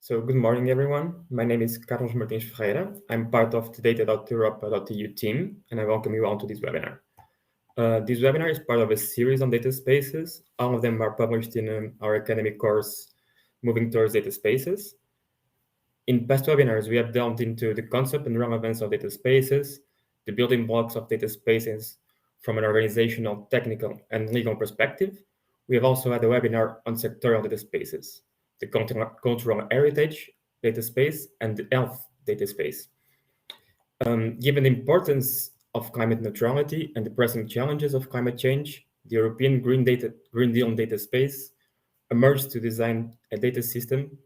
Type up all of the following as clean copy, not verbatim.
So good morning, everyone. My name is Carlos Martins Ferreira. I'm part of the data.europa.eu team, and I welcome you all to this webinar. This webinar is part of a series on data spaces. All of them are published in our academic course, Moving Towards Data Spaces. In past webinars, we have delved into the concept and relevance of data spaces, the building blocks of data spaces from an organizational, technical, and legal perspective. We have also had a webinar on sectoral data spaces, the cultural heritage data space, and the health data space. Given the importance of climate neutrality and the pressing challenges of climate change, the European Green Deal Dataspace emerged to design a data system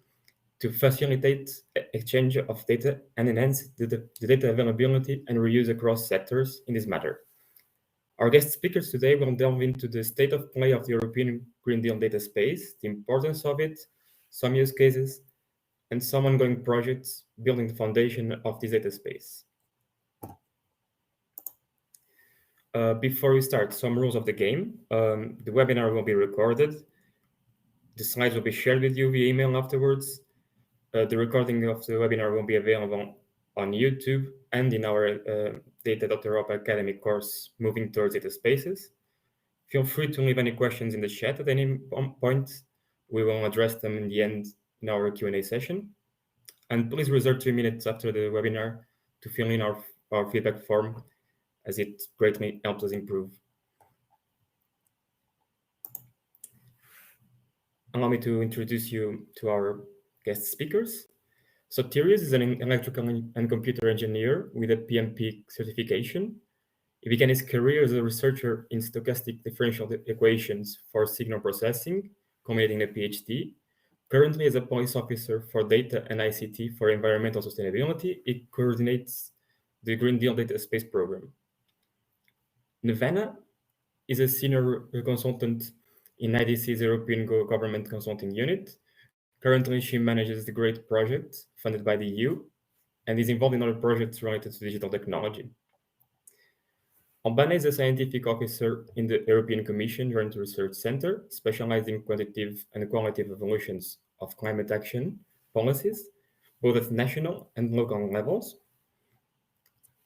to facilitate exchange of data and enhance the data availability and reuse across sectors in this matter. Our guest speakers today will delve into the state of play of the European Green Deal data space, the importance of it, some use cases, and some ongoing projects building the foundation of this data space. Before we start, some rules of the game. The webinar will be recorded. The slides will be shared with you via email afterwards. The recording of the webinar will be available on YouTube and in our data.europa academic course, Moving Towards Data Spaces. Feel free to leave any questions in the chat at any point. We will address them in the end in our Q&A session. And please reserve 2 minutes after the webinar to fill in our feedback form, as it greatly helps us improve. Allow me to introduce you to our guest speakers. So Thierry is an electrical and computer engineer with a PMP certification. He began his career as a researcher in stochastic differential equations for signal processing, culminating a PhD. Currently, as a policy officer for data and ICT for environmental sustainability, he coordinates the Green Deal Dataspace program. Nevena is a senior consultant in IDC's European Government Consulting Unit. Currently, she manages the GREAT project funded by the EU and is involved in other projects related to digital technology. Albana is a scientific officer in the European Commission Joint Research Center, specializing in quantitative and qualitative evolutions of climate action policies, both at national and local levels.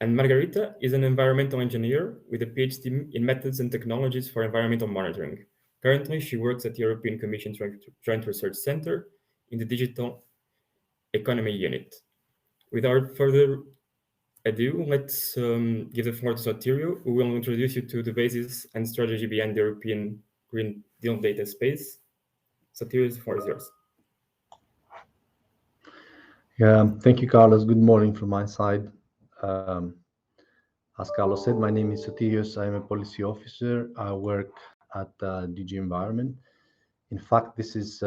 And Margarita is an environmental engineer with a PhD in methods and technologies for environmental monitoring. Currently, she works at the European Commission's Joint Research Center in the Digital Economy Unit. Without further ado, let's give the floor to Sotirio, who will introduce you to the basis and strategy behind the European Green Deal Dataspace. Sotirio, the floor is yours. Yeah, thank you, Carlos. Good morning from my side. As Carlos said, my name is Sotirios. I'm a policy officer. I work at DG Environment. In fact, this is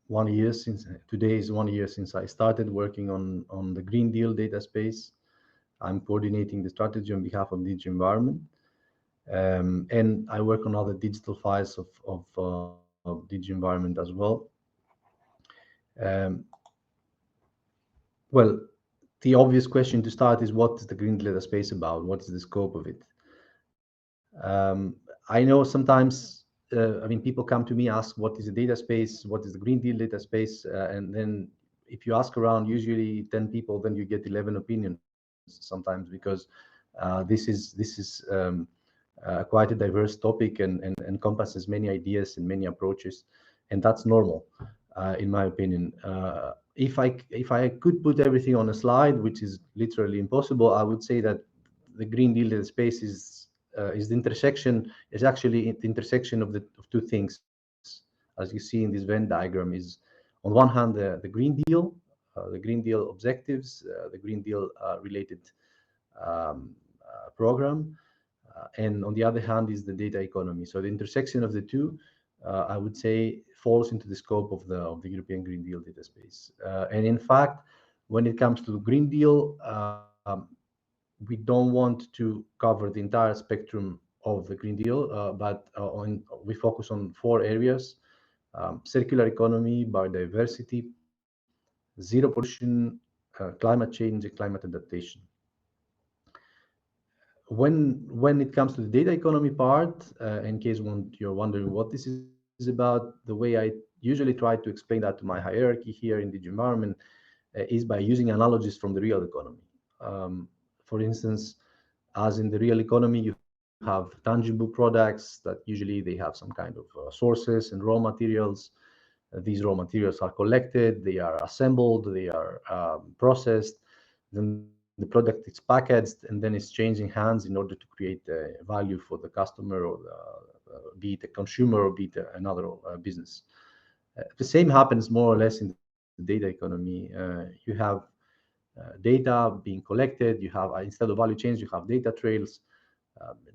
1 year since today is 1 year since I started working on the Green Deal Dataspace. I'm coordinating the strategy on behalf of DG Environment, and I work on other digital files of DG Environment as well. Well, the obvious question to start is, what is the Green Deal Dataspace about? What is the scope of it? I know sometimes, people come to me, ask, what is a data space? What is the Green Deal Dataspace? And then if you ask around, usually 10 people, then you get 11 opinions sometimes, because this is quite a diverse topic and encompasses many ideas and many approaches, and that's normal, in my opinion. If I could put everything on a slide, which is literally impossible, I would say that the Green Deal Dataspace is the intersection, is actually the intersection of two things. As you see in this Venn diagram, is on one hand the Green Deal objectives, the Green Deal related program, and on the other hand is the data economy. So the intersection of the two, I would say, falls into the scope of the European Green Deal Dataspace. And in fact, when it comes to the Green Deal, we don't want to cover the entire spectrum of the Green Deal, but we focus on 4 areas: circular economy, biodiversity, zero pollution, climate change, and climate adaptation. When it comes to the data economy part, in case you're wondering what this is about, the way I usually usually try to explain that to my hierarchy here in the environment is by using analogies from the real economy. For instance, as in the real economy, you have tangible products that usually they have some kind of sources and raw materials. These raw materials are collected, they are assembled, they are processed, then the product is packaged, and then it's changing hands in order to create value for the customer, or be it a consumer or be it another business. The same happens more or less in the data economy. You have data being collected, you have, instead of value chains, you have data trails.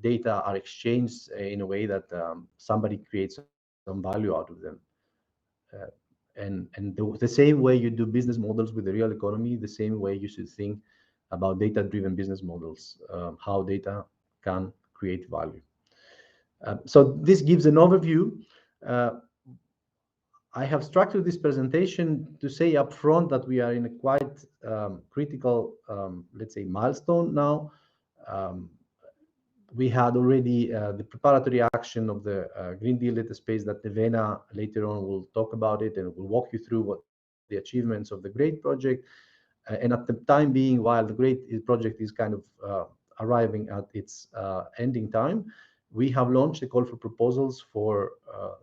Data are exchanged in a way that somebody creates some value out of them. Uh, and the same way you do business models with the real economy, the same way you should think about data-driven business models, how data can create value. So this gives an overview. Uh, I have structured this presentation to say upfront that we are in a quite critical, let's say, milestone now. Um, we had already the preparatory action of the Green Deal Dataspace that Nevena later on will talk about it and will walk you through what the achievements of the GREAT project. And at the time being, while the GREAT project is kind of arriving at its ending time, we have launched a call for proposals for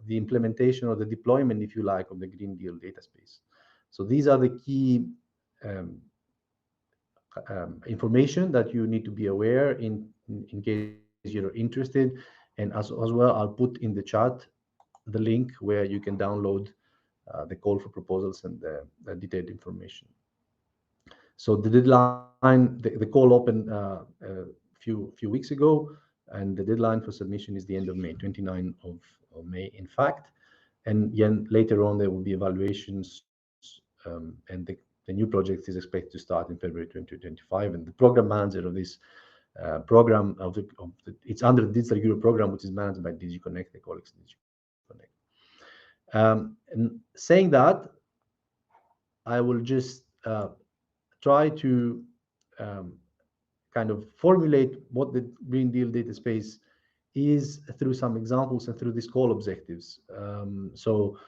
the implementation or the deployment, if you like, of the Green Deal Dataspace. So these are the key information that you need to be aware in case you're interested. And as well, I'll put in the chat the link where you can download the call for proposals and the detailed information. So the deadline, the call opened a few weeks ago, and the deadline for submission is the end of May, 29th of May, in fact. And then later on, there will be evaluations, and the new project is expected to start in February 2025. And the program manager of this program it's under the Digital Europe program, which is managed by DigiConnect, the colleagues at DigiConnect. And saying that, I will just try to kind of formulate what the Green Deal Dataspace is through some examples and through these call objectives. So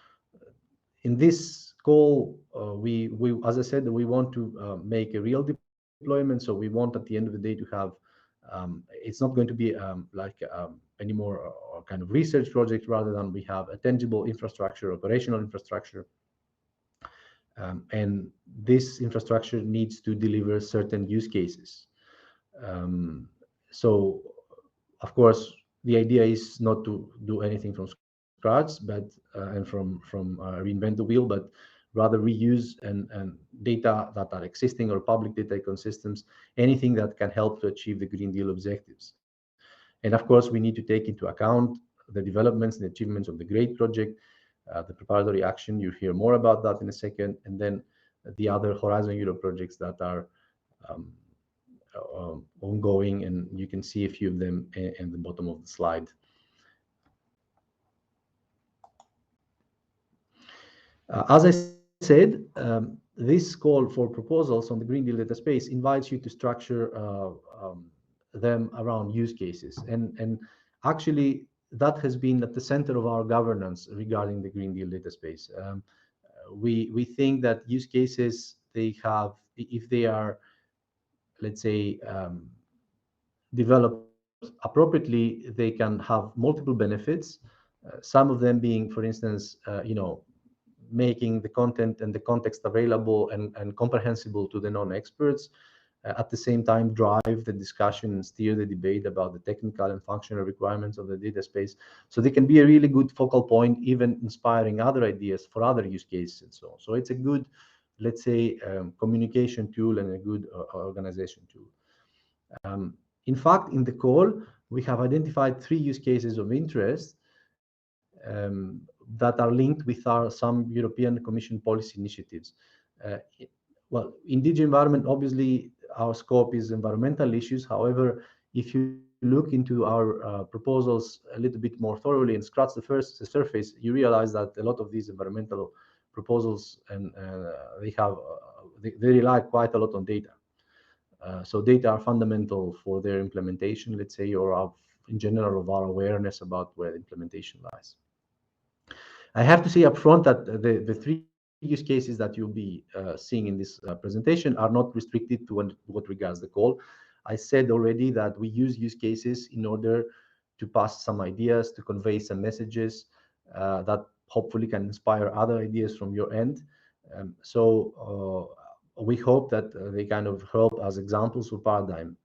in this call, we as I said, we want to make a real deployment. So we want at the end of the day to have it's not going to be like any more kind of research project, rather than we have a tangible infrastructure, operational infrastructure. And this infrastructure needs to deliver certain use cases. So, of course, the idea is not to do anything from scratch, but and from reinvent the wheel, but rather reuse and data that are existing or public data ecosystems, anything that can help to achieve the Green Deal objectives. And of course, we need to take into account the developments and achievements of the GREAT project, the preparatory action. You hear more about that in a second, and then the other Horizon Europe projects that are ongoing, and you can see a few of them in the bottom of the slide. As I said, this call for proposals on the Green Deal Dataspace invites you to structure them around use cases. And actually, that has been at the center of our governance regarding the Green Deal Dataspace. We think that use cases, they have, if they are, let's say, developed appropriately, they can have multiple benefits. Some of them being, for instance, making the content and the context available and comprehensible to the non-experts. At the same time, drive the discussion and steer the debate about the technical and functional requirements of the data space. So they can be a really good focal point, even inspiring other ideas for other use cases and so on. So it's a good, let's say, communication tool and a good organization tool. In fact, in the call, we have identified 3 use cases of interest that are linked with some European Commission policy initiatives. Well, in DG Environment, obviously, our scope is environmental issues. However, if you look into our proposals a little bit more thoroughly and scratch the surface, you realize that a lot of these environmental proposals and they rely quite a lot on data. So data are fundamental for their implementation, let's say, or in general of our awareness about where implementation lies. I have to say upfront that the three use cases that you'll be seeing in this presentation are not restricted to what regards the call. I said already that we use cases in order to pass some ideas, to convey some messages that hopefully can inspire other ideas from your end. We hope that they kind of help as examples or paradigm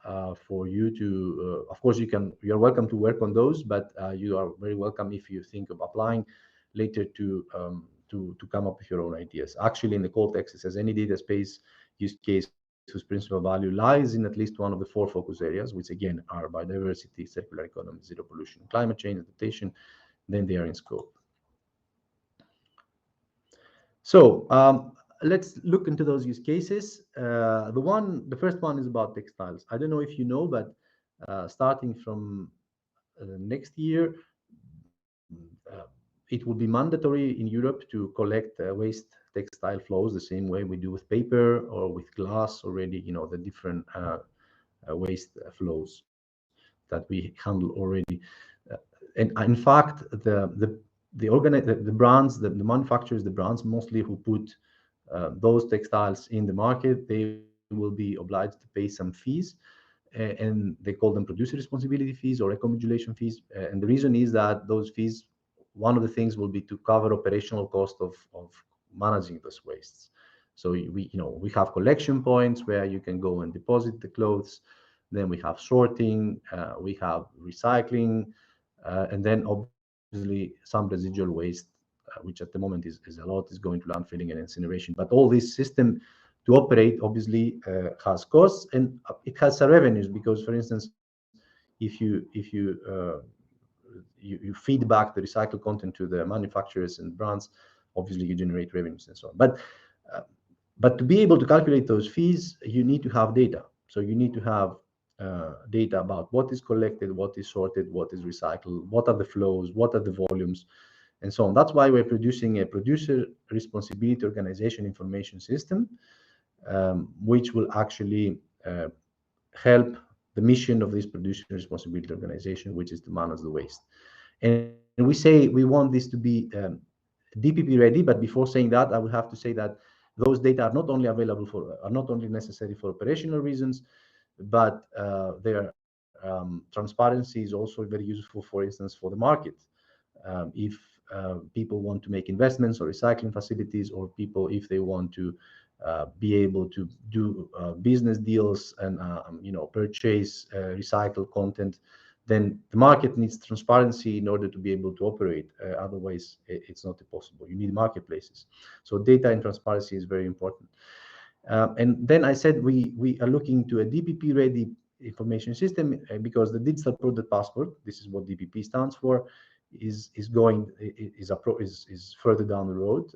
for you to, of course, you're welcome to work on those, but you are very welcome if you think of applying later to come up with your own ideas. Actually, in the call text, it says any data space use case whose principal value lies in at least one of the four focus areas, which again are biodiversity, circular economy, zero pollution, climate change, adaptation. Then they are in scope. So let's look into those use cases. The first one is about textiles. I don't know if you know, but starting from next year, it will be mandatory in Europe to collect waste textile flows the same way we do with paper or with glass already. You know, the different waste flows that we handle already. And in fact, the brands, the manufacturers, the brands mostly who put those textiles in the market, they will be obliged to pay some fees, and they call them producer responsibility fees or eco-modulation fees. And the reason is that those fees, one of the things will be to cover operational cost of managing those wastes. So we have collection points where you can go and deposit the clothes. Then we have sorting, we have recycling, and then obviously some residual waste, which at the moment is a lot, is going to landfilling and incineration. But all this system to operate obviously has costs, and it has revenues, because, for instance, if you feed back the recycled content to the manufacturers and brands, obviously you generate revenues and so on. Uh, but to be able to calculate those fees, you need to have data. So you need to have data about what is collected, what is sorted, what is recycled, what are the flows, what are the volumes, and so on. That's why we're producing a producer responsibility organization information system, which will actually help the mission of this producer responsibility organization, which is to manage the waste. And we say we want this to be DPP ready, but before saying that, I would have to say that those data are not only necessary for operational reasons, but their transparency is also very useful, for instance, for the market. If people want to make investments or recycling facilities, or people, if they want to be able to do business deals and purchase recycled content, then the market needs transparency in order to be able to operate. Otherwise, it's not possible. You need marketplaces. So data and transparency is very important. And then I said we are looking to a DPP ready information system, because the digital product passport, this is what DPP stands for, is further down the road,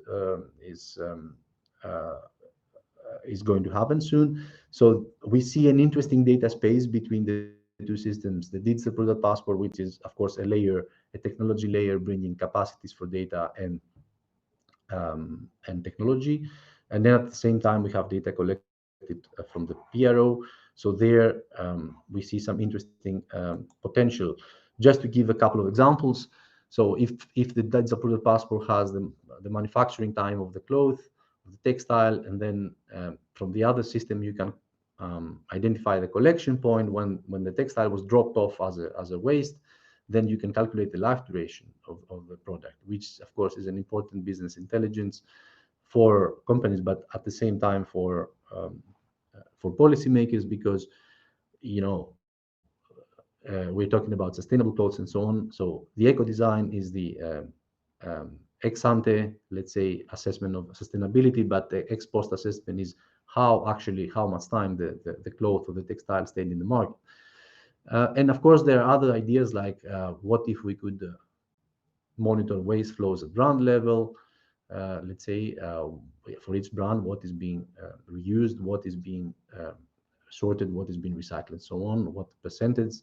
is going to happen soon. So we see an interesting data space between the two systems: the digital product passport, which is of course a technology layer bringing capacities for data and technology, and then at the same time we have data collected from the PRO. So there we see some interesting potential. Just to give a couple of examples, so if the digital product passport has the manufacturing time of the cloth, of the textile, and then from the other system you can identify the collection point when the textile was dropped off as a waste, then you can calculate the life duration of the product, which of course is an important business intelligence for companies, but at the same time for policymakers, because you know we're talking about sustainable clothes and so on. So the eco design is the ex ante, let's say, assessment of sustainability, but the ex post assessment is how much time the cloth or the textile stayed in the market. And of course, there are other ideas like what if we could monitor waste flows at brand level, let's say, for each brand, what is being reused, what is being sorted, what is being recycled, and so on, what percentage,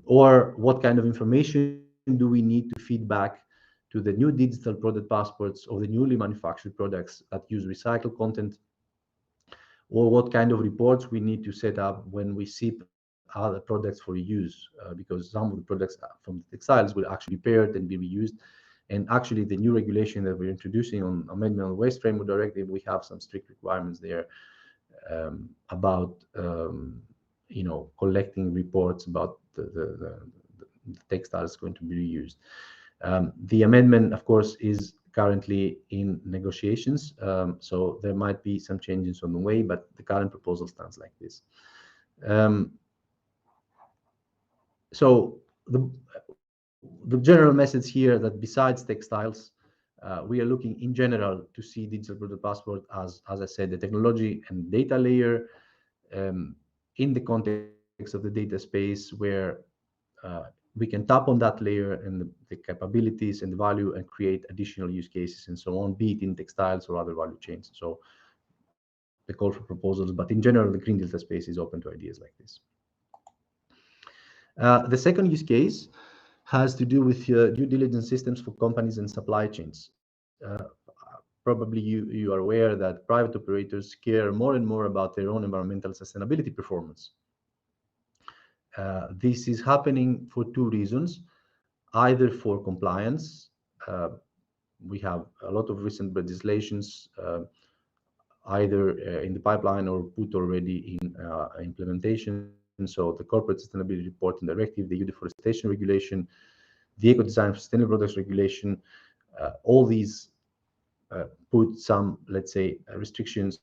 or what kind of information do we need to feed back to the new digital product passports of the newly manufactured products that use recycled content, or what kind of reports we need to set up when we ship other products for reuse, because some of the products from the textiles will actually be repaired and be reused. And actually, the new regulation that we're introducing on Amendment on Waste Framework Directive, we have some strict requirements there about collecting reports about the textiles going to be reused. The amendment, of course, is currently in negotiations, so there might be some changes on the way, but the current proposal stands like this. So the general message here that besides textiles, we are looking in general to see digital product passport as I said, the technology and data layer in the context of the data space where we can tap on that layer and the capabilities and the value and create additional use cases and so on, be it in textiles or other value chains. So the call for proposals, but in general, the Green Deal Dataspace is open to ideas like this. The second use case has to do with due diligence systems for companies and supply chains. Probably you are aware that private operators care more and more about their own environmental sustainability performance. This is happening for two reasons, either for compliance. We have a lot of recent legislations either in the pipeline or put already in implementation. So the Corporate Sustainability Reporting Directive, the EU Deforestation Regulation, the Eco Design for Sustainable Products Regulation, all these put some, let's say, restrictions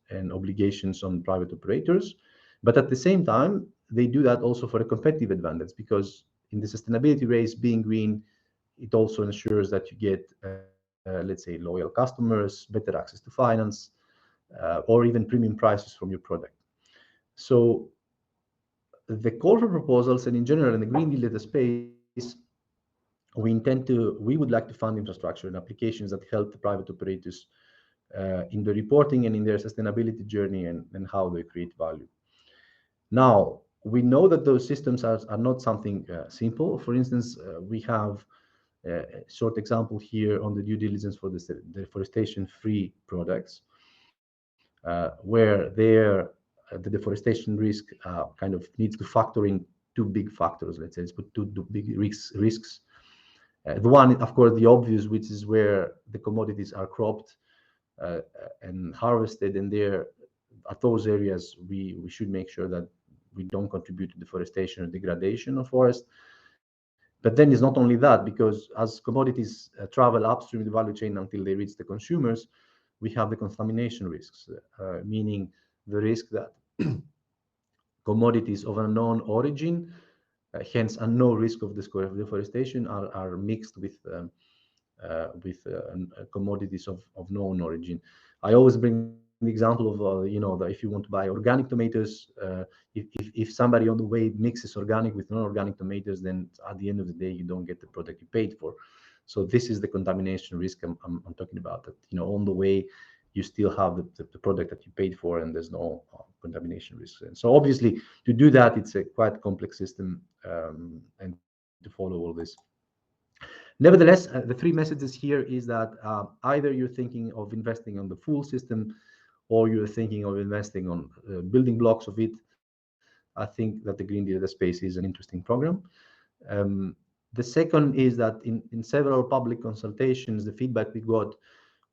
and obligations on private operators. But at the same time, they do that also for a competitive advantage, because in the sustainability race, being green, it also ensures that you get, let's say, loyal customers, better access to finance, or even premium prices from your product. So the call for proposals and in general in the Green Deal data space, we would like to fund infrastructure and applications that help the private operators in the reporting and in their sustainability journey and how they create value. Now, we know that those systems are not something simple. For instance, we have a short example here on the due diligence for the deforestation-free products, where the deforestation risk kind of needs to factor in two big factors. Let's say, let's put two big risks. The one, of course, the obvious, which is where the commodities are cropped and harvested, and there, at those areas, we should make sure that we don't contribute to deforestation or degradation of forest. But then it's not only that, because as commodities travel upstream the value chain until they reach the consumers, we have the contamination risks, meaning the risk that commodities of unknown origin, hence unknown risk of deforestation, are mixed with commodities of known origin. I always bring the example of that if you want to buy organic tomatoes, if somebody on the way mixes organic with non-organic tomatoes, then at the end of the day you don't get the product you paid for. So this is the contamination risk I'm talking about. That on the way you still have the product that you paid for, and there's no contamination risk. And so obviously to do that, it's a quite complex system, and to follow all this. Nevertheless, the three messages here is that either you're thinking of investing on the full system, or you're thinking of investing on building blocks of it. I think that the Green Deal Dataspace is an interesting program. The second is that in several public consultations, the feedback we got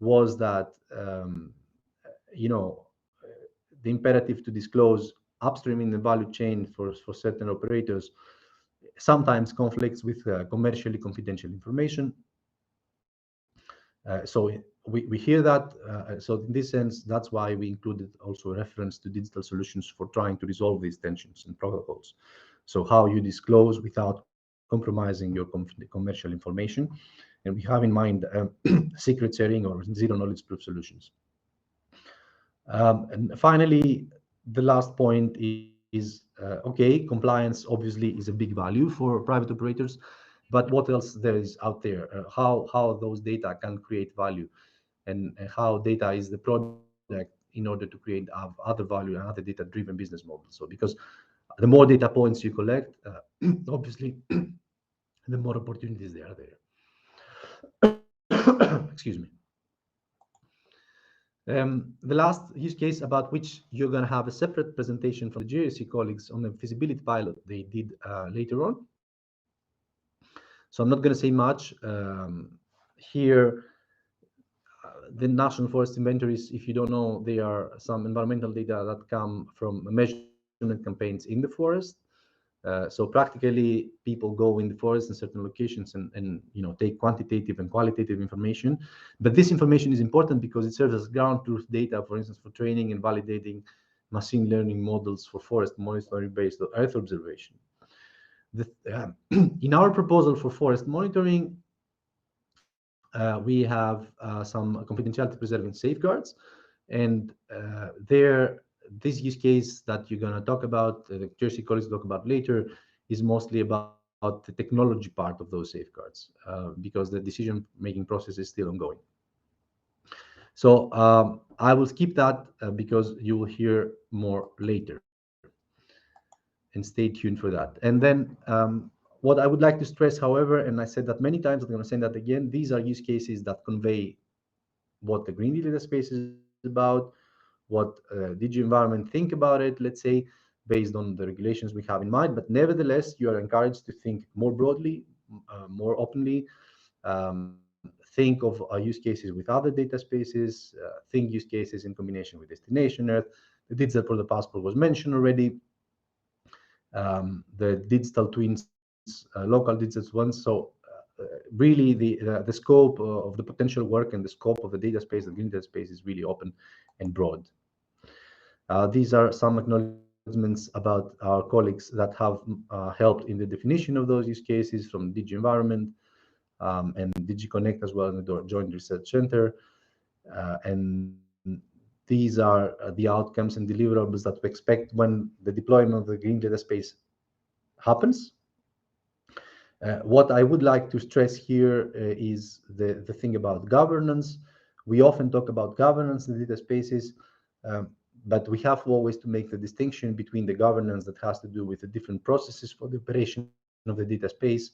was that the imperative to disclose upstream in the value chain for certain operators sometimes conflicts with commercially confidential information. So we hear that. So in this sense, that's why we included also a reference to digital solutions for trying to resolve these tensions and protocols. So how you disclose without compromising your commercial information. And we have in mind secret sharing or zero knowledge proof solutions. And finally, the last point is, okay, compliance obviously is a big value for private operators, but what else there is out there? How those data can create value, and how data is the product in order to create other value and other data-driven business models. So because the more data points you collect, obviously, the more opportunities there are there. Excuse me. The last use case about which you're going to have a separate presentation from the GRC colleagues on the feasibility pilot they did later on. So I'm not going to say much. Here, the National Forest Inventories, if you don't know, they are some environmental data that come from measurement campaigns in the forest. So practically, people go in the forest in certain locations and take quantitative and qualitative information. But this information is important because it serves as ground truth data, for instance, for training and validating machine learning models for forest monitoring based on Earth observation. In our proposal for forest monitoring, we have some confidentiality preserving safeguards, and this use case that you're going to talk about, the Jersey colleagues talk about later, is mostly about the technology part of those safeguards, because the decision-making process is still ongoing. So I will skip that because you will hear more later. And stay tuned for that. And then what I would like to stress, however, and I said that many times, I'm going to say that again, these are use cases that convey what the Green Deal Dataspace is about, what DG Environment think about it, let's say, based on the regulations we have in mind. But nevertheless, you are encouraged to think more broadly, more openly, think of use cases with other data spaces, think use cases in combination with Destination Earth. The digital for the passport was mentioned already. The digital twins, local digital ones. So really the scope of the potential work and the scope of the data space, the Green Data Space, is really open and broad. These are some acknowledgements about our colleagues that have helped in the definition of those use cases from DG Environment and DG Connect as well in the Joint Research Center. And these are the outcomes and deliverables that we expect when the deployment of the Green Data Space happens. What I would like to stress here is the thing about governance. We often talk about governance in the data spaces, but we have always to make the distinction between the governance that has to do with the different processes for the operation of the data space.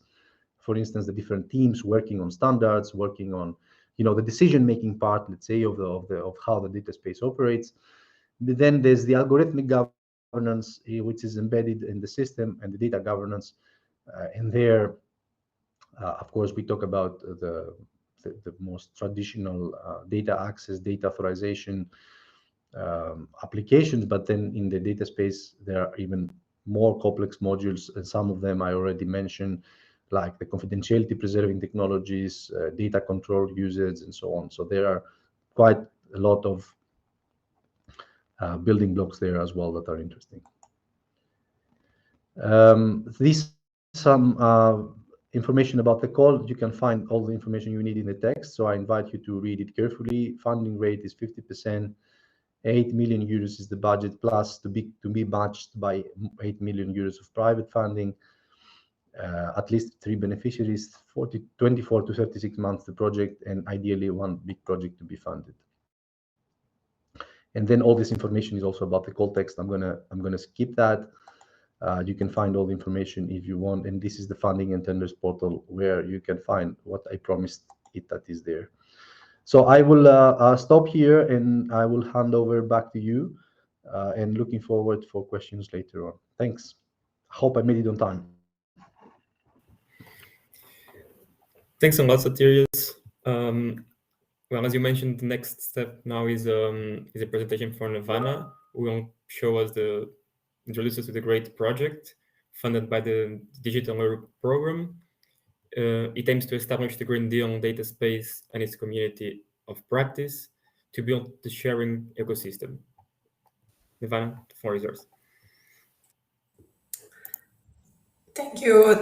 For instance, the different teams working on standards, working on the decision-making part, let's say, of how the data space operates. But then there's the algorithmic governance, which is embedded in the system, and the data governance. And there, of course, we talk about the most traditional data access, data authorization applications, but then in the data space, there are even more complex modules, and some of them I already mentioned, like the confidentiality preserving technologies, data control usage, and so on. So there are quite a lot of building blocks there as well that are interesting. These some information about the call. You can find all the information you need in the text, so I invite you to read it carefully. Funding rate is 50%. 8 million euros is the budget, plus to be matched by 8 million euros of private funding. At least 3 beneficiaries, 24 to 36 months the project, and ideally one big project to be funded. And then all this information is also about the call text. I'm gonna skip that. You can find all the information if you want, and this is the funding and tenders portal where you can find what I promised it that is there. So I will stop here, and I will hand over back to you, and looking forward for questions later on. Thanks. Hope I made it on time. Thanks a lot, Sotirios. Well, as you mentioned, the next step now is a presentation from Nirvana, who will show us introduce us to the great project funded by the Digital Europe program. It aims to establish the Green Deal Dataspace and its community of practice to build the sharing ecosystem. Nirvana, the floor is yours. Thank you.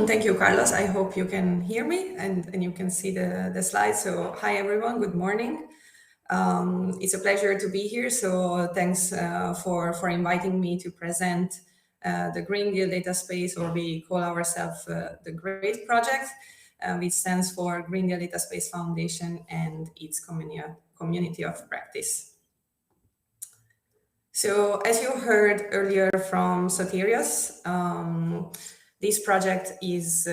Thank you, Carlos. I hope you can hear me and you can see the slides. So hi, everyone. Good morning. It's a pleasure to be here. So thanks for inviting me to present the Green Deal Dataspace, or we call ourselves the GREAT project, which stands for Green Deal Dataspace Foundation and its community of practice. So as you heard earlier from Sotirios, this project is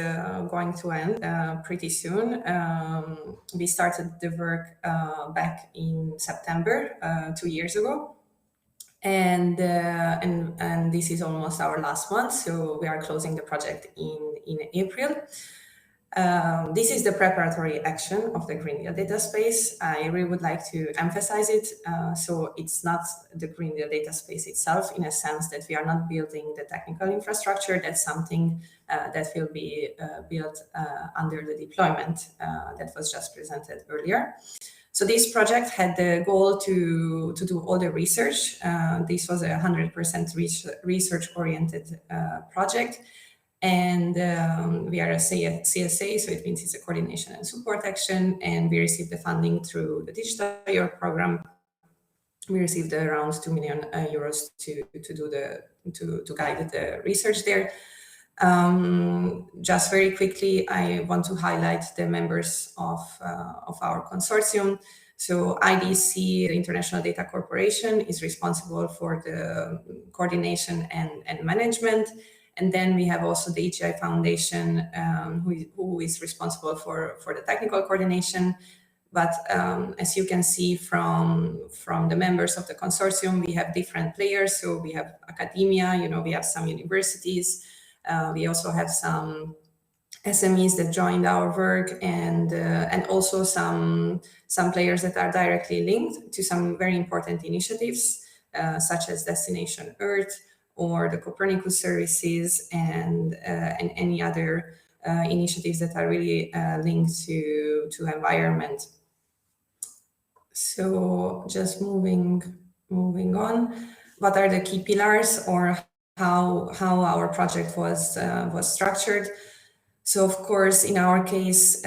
going to end pretty soon. We started the work back in September, 2 years ago. And this is almost our last month, so we are closing the project in April. This is the preparatory action of the Green Deal Dataspace. I really would like to emphasize it. So it's not the Green Deal Dataspace itself, in a sense that we are not building the technical infrastructure. That's something that will be built under the deployment that was just presented earlier. So this project had the goal to do all the research. This was a 100% research-oriented project. And we are a CSA, so it means it's a coordination and support action. And we received the funding through the Digital Europe program. We received around 2 million euros to guide the research there. Just very quickly, I want to highlight the members of our consortium. So IDC, the International Data Corporation, is responsible for the coordination and management. And then we have also the EGI Foundation, who is responsible for the technical coordination. But as you can see from the members of the consortium, we have different players. So we have academia, we have some universities. We also have some SMEs that joined our work, and also some players that are directly linked to some very important initiatives, such as Destination Earth, or the Copernicus services, and any other initiatives that are really linked to environment. So just moving on, what are the key pillars, or how our project was structured? So of course, in our case,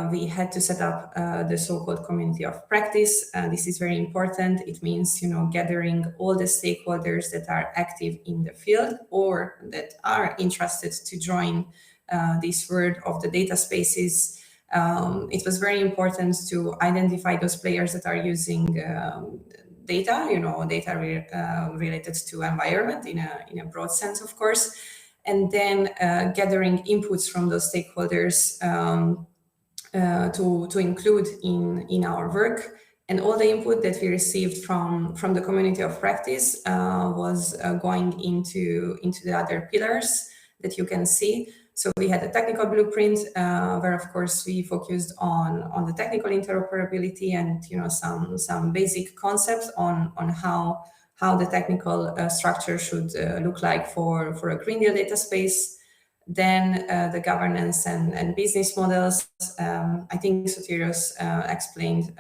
we had to set up the so-called community of practice. This is very important. It means, gathering all the stakeholders that are active in the field or that are interested to join this world of the data spaces. It was very important to identify those players that are using data, related to environment in a broad sense, of course. And then gathering inputs from those stakeholders to include in our work. And all the input that we received from the community of practice was going into the other pillars that you can see. So we had a technical blueprint where, of course, we focused on the technical interoperability and some basic concepts on how the technical structure should look like for a Green Deal data space. Then the governance and business models. I think Sotirios explained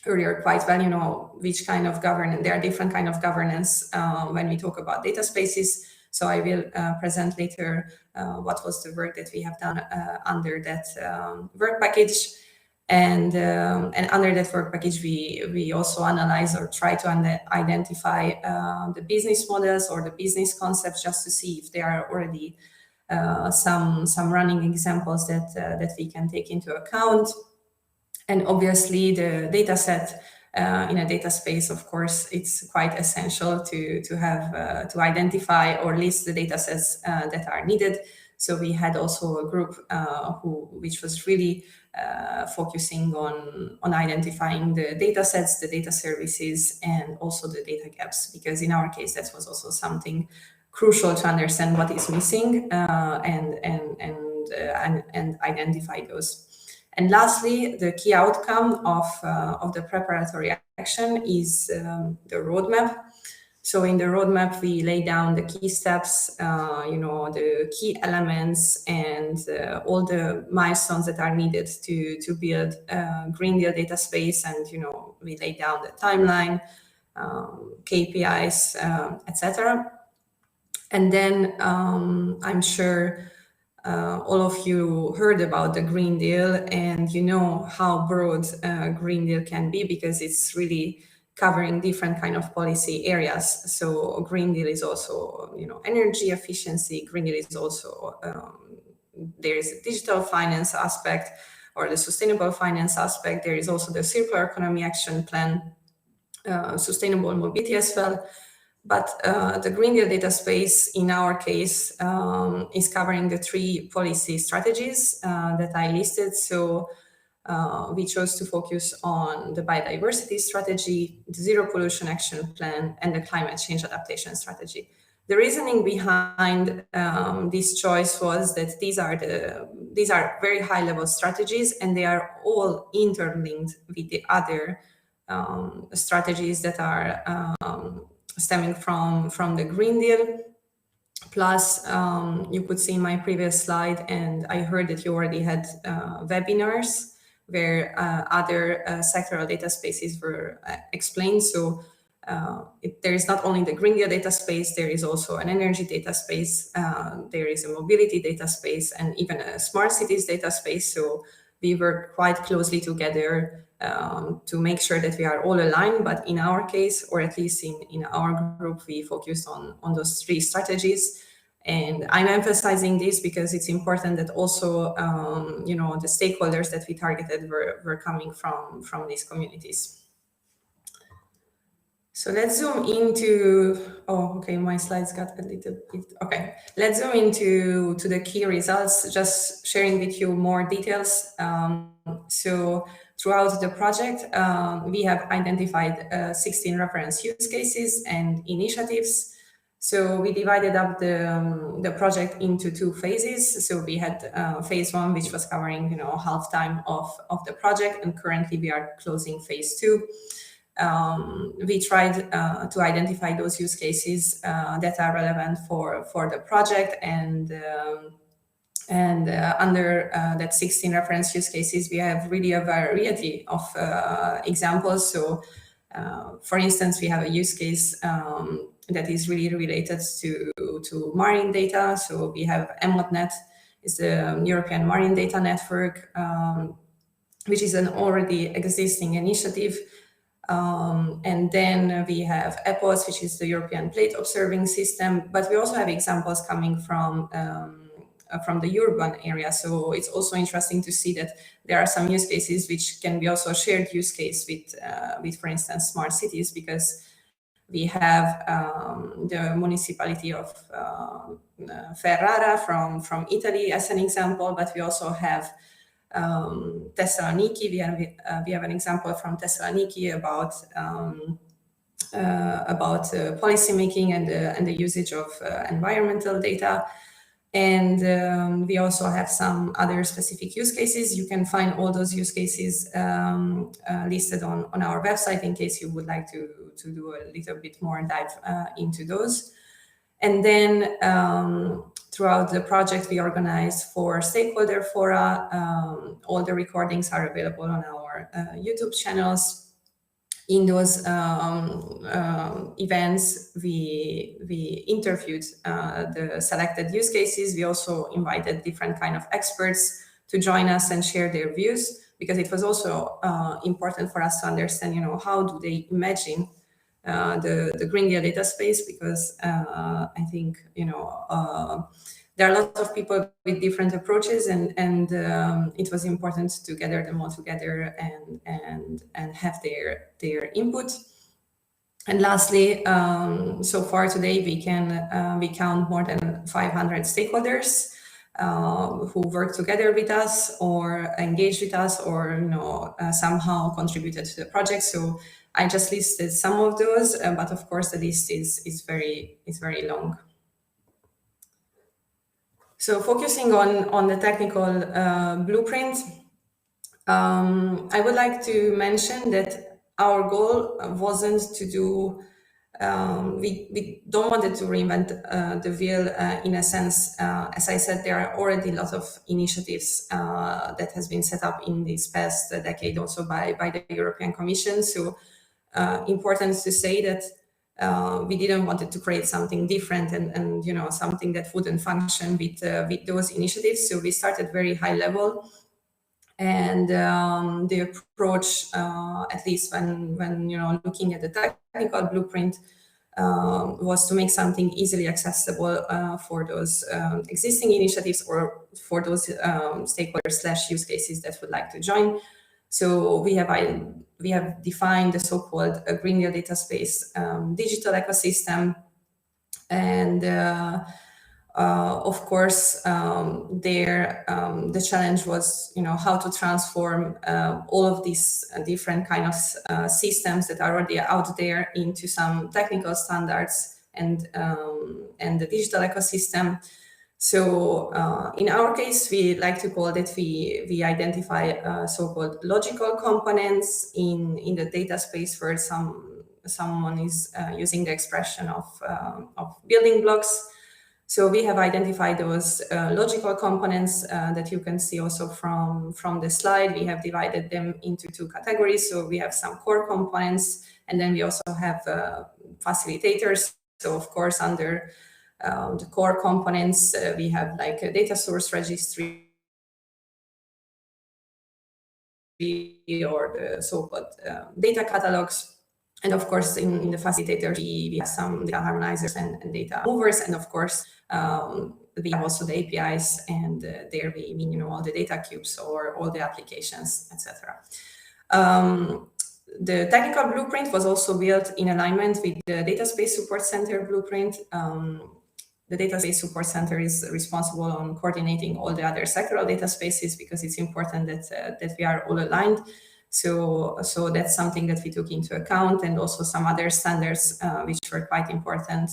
earlier quite well, which kind of governance. There are different kind of governance when we talk about data spaces. So I will present later what was the work that we have done under that work package. And under that work package, we also analyze or try to identify the business models or the business concepts, just to see if there are already some running examples that we can take into account. And obviously, the data set in a data space, of course, it's quite essential to have to identify or list the data sets that are needed. So we had also a group which was really focusing on identifying the data sets, the data services, and also the data gaps, because in our case, that was also something crucial to understand what is missing and identify those. And lastly, the key outcome of the preparatory action is the roadmap. So in the roadmap, we lay down the key steps, the key elements, and all the milestones that are needed to build a Green Deal data space. And, we lay down the timeline, KPIs, etc. And then I'm sure all of you heard about the Green Deal, and you know how broad Green Deal can be, because it's really covering different kind of policy areas. So Green Deal is also, energy efficiency. Green Deal is also, there is a digital finance aspect, or the sustainable finance aspect. There is also the circular economy action plan, sustainable mobility as well. But the Green Deal data space, in our case, is covering the 3 policy strategies that I listed. So we chose to focus on the biodiversity strategy, the zero pollution action plan, and the climate change adaptation strategy. The reasoning behind this choice was that these are very high-level strategies, and they are all interlinked with the other strategies that are stemming from the Green Deal. Plus, you could see my previous slide, and I heard that you already had webinars where other sectoral data spaces were explained. So there is not only the Green Deal data space, there is also an energy data space, there is a mobility data space, and even a smart cities data space. So we work quite closely together to make sure that we are all aligned. But in our case, or at least in our group, we focus on those three strategies. And I'm emphasizing this because it's important that also, the stakeholders that we targeted were coming from these communities. So let's zoom into, my slides got a little bit, okay. Let's zoom into the key results, just sharing with you more details. So throughout the project, we have identified 16 reference use cases and initiatives. So we divided up the project into two phases. So we had phase one, which was covering, half time of the project, and currently we are closing phase two. We tried to identify those use cases that are relevant for the project, and under that 16 reference use cases, we have really a variety of examples. So, for instance, we have a use case that is really related to marine data. So we have EMODNet, is the European Marine Data Network, which is an already existing initiative. And then we have EPOS, which is the European Plate Observing System, but we also have examples coming from the urban area. So it's also interesting to see that there are some use cases which can be also a shared use case with, for instance, smart cities, because we have the municipality of Ferrara from Italy as an example, but we also have Thessaloniki. We have an example from Thessaloniki about policy making and the usage of environmental data. And we also have some other specific use cases. You can find all those use cases listed on our website in case you would like to do a little bit more dive into those. And then throughout the project, we organized 4 stakeholder fora. All the recordings are available on our YouTube channels. In those events, we interviewed the selected use cases. We also invited different kind of experts to join us and share their views, because it was also important for us to understand, how do they imagine the Green Deal Dataspace, because I think, there are a lot of people with different approaches, and it was important to gather them all together and have their input. And lastly, so far today, we count more than 500 stakeholders who work together with us or engage with us or somehow contributed to the project. So I just listed some of those, but of course the list is very long. So focusing on the technical blueprint, I would like to mention that our goal wasn't to do, we don't want to reinvent the wheel in a sense. As I said, there are already a lot of initiatives that has been set up in this past decade also by the European Commission. So important to say that we didn't want to create something different and something that wouldn't function with those initiatives. So we started very high level, and the approach, at least when looking at the technical blueprint, was to make something easily accessible for those existing initiatives or for those stakeholders / use cases that would like to join. So we have defined the so-called Green Deal Dataspace digital ecosystem, and of course, the challenge was, how to transform all of these different kind of systems that are already out there into some technical standards and the digital ecosystem. So in our case, we like to call that we identify so-called logical components in the data space, where someone is using the expression of building blocks. So we have identified those logical components that you can see also from the slide. We have divided them into two categories. So we have some core components, and then we also have facilitators. So of course, under the core components, we have like a data source registry or the so-called data catalogs. And of course, in the facilitators, we have some data harmonizers and data movers. And of course, we have also the APIs, and there we mean, all the data cubes or all the applications, etc. The technical blueprint was also built in alignment with the Dataspace Support Center blueprint. The Dataspace Support Center is responsible on coordinating all the other sectoral data spaces, because it's important that we are all aligned. So that's something that we took into account, and also some other standards which were quite important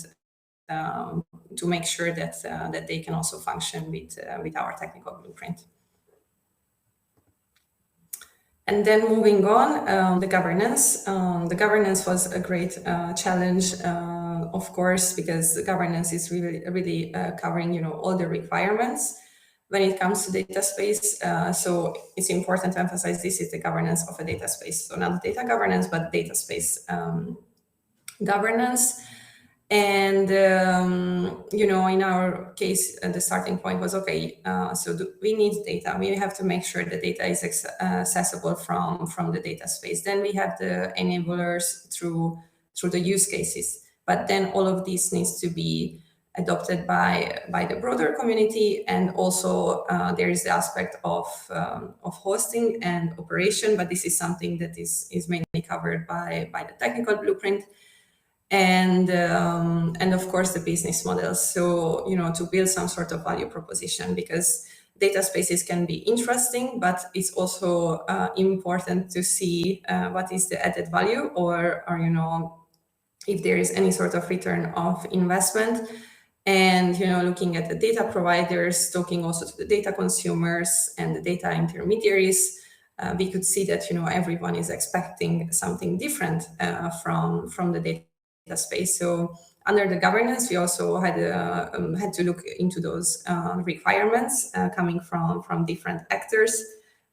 to make sure that they can also function with our technical blueprint. And then moving on, the governance. The governance was a great challenge, of course, because the governance is really covering all the requirements when it comes to data space. So it's important to emphasize this is the governance of a data space. So not data governance, but data space governance. And, in our case, the starting point was, okay, so we need data. We have to make sure the data is accessible from the data space. Then we have the enablers through the use cases. But then all of this needs to be adopted by the broader community. And also there is the aspect of hosting and operation, but this is something that is mainly covered by the technical blueprint. And of course the business models. So to build some sort of value proposition, because data spaces can be interesting, but it's also important to see what is the added value, or if there is any sort of return of investment. And looking at the data providers, talking also to the data consumers and the data intermediaries, we could see that everyone is expecting something different from the data space. So under the governance, we also had to look into those requirements coming from different actors.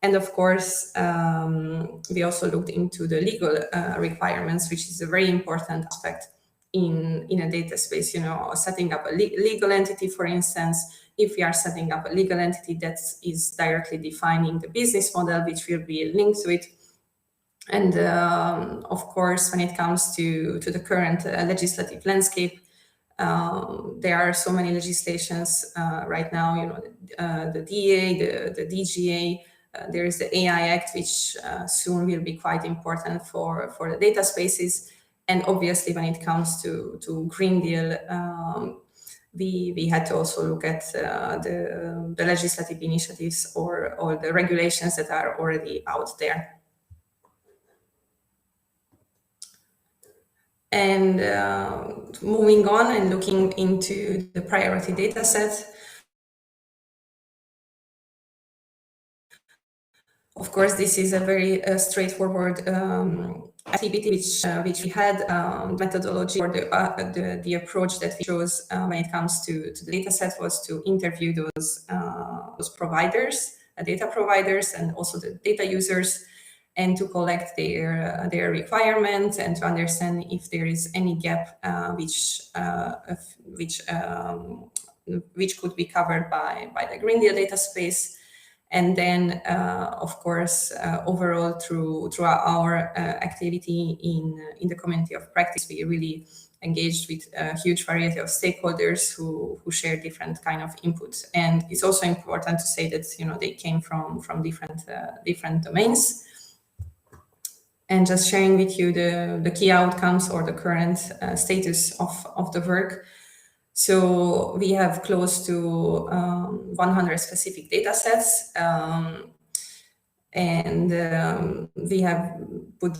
And of course, we also looked into the legal requirements, which is a very important aspect in a data space. Setting up a legal entity, for instance. If we are setting up a legal entity that is directly defining the business model, which will be linked to it. And of course, when it comes to the current legislative landscape, there are so many legislations right now. The DA, the DGA. There is the AI Act, which soon will be quite important for the data spaces. And obviously, when it comes to Green Deal, we had to also look at the legislative initiatives or the regulations that are already out there. And moving on and looking into the priority data set. Of course, this is a very straightforward activity which we had. Methodology or the approach that we chose when it comes to the data set was to interview those providers, data providers, and also the data users, and to collect their requirements and to understand if there is any gap which could be covered by the Green Deal Dataspace. And then, of course, overall through our activity in the community of practice, we really engaged with a huge variety of stakeholders who share different kind of inputs. And it's also important to say that they came from different domains. And just sharing with you the key outcomes or the current status of the work. So we have close to 100 specific data sets, and we have put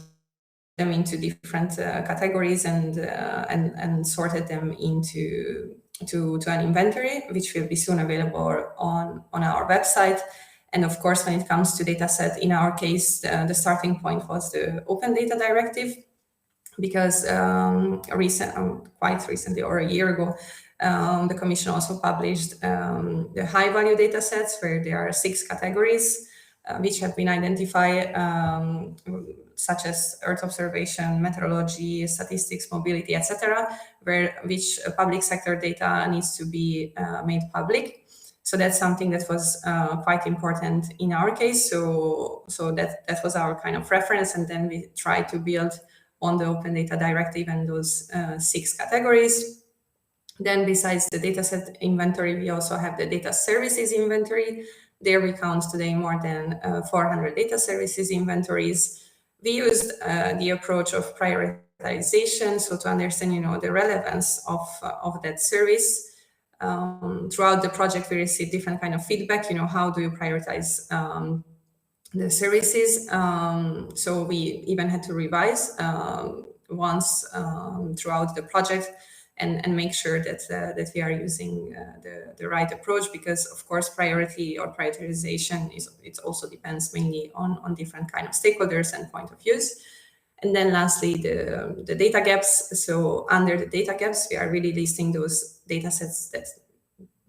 them into different categories and sorted them into an inventory, which will be soon available on our website. And of course, when it comes to dataset, in our case, the starting point was the Open Data Directive, because quite recently, or a year ago, the Commission also published the high-value datasets, where there are 6 categories which have been identified, such as Earth observation, meteorology, statistics, mobility, etc., which public sector data needs to be made public. So that's something that was quite important in our case. So that was our kind of reference, and then we tried to build on the Open Data Directive and those 6 categories. Then besides the dataset inventory, we also have the data services inventory. There we count today more than 400 data services inventories. We used the approach of prioritization, so to understand, the relevance of that service. Throughout the project, we received different kind of feedback. How do you prioritize the services? So we even had to revise once throughout the project and make sure that we are using the right approach, because of course priority or prioritization it also depends mainly on different kind of stakeholders and point of views. And then lastly, the data gaps. So under the data gaps, we are really listing those data sets that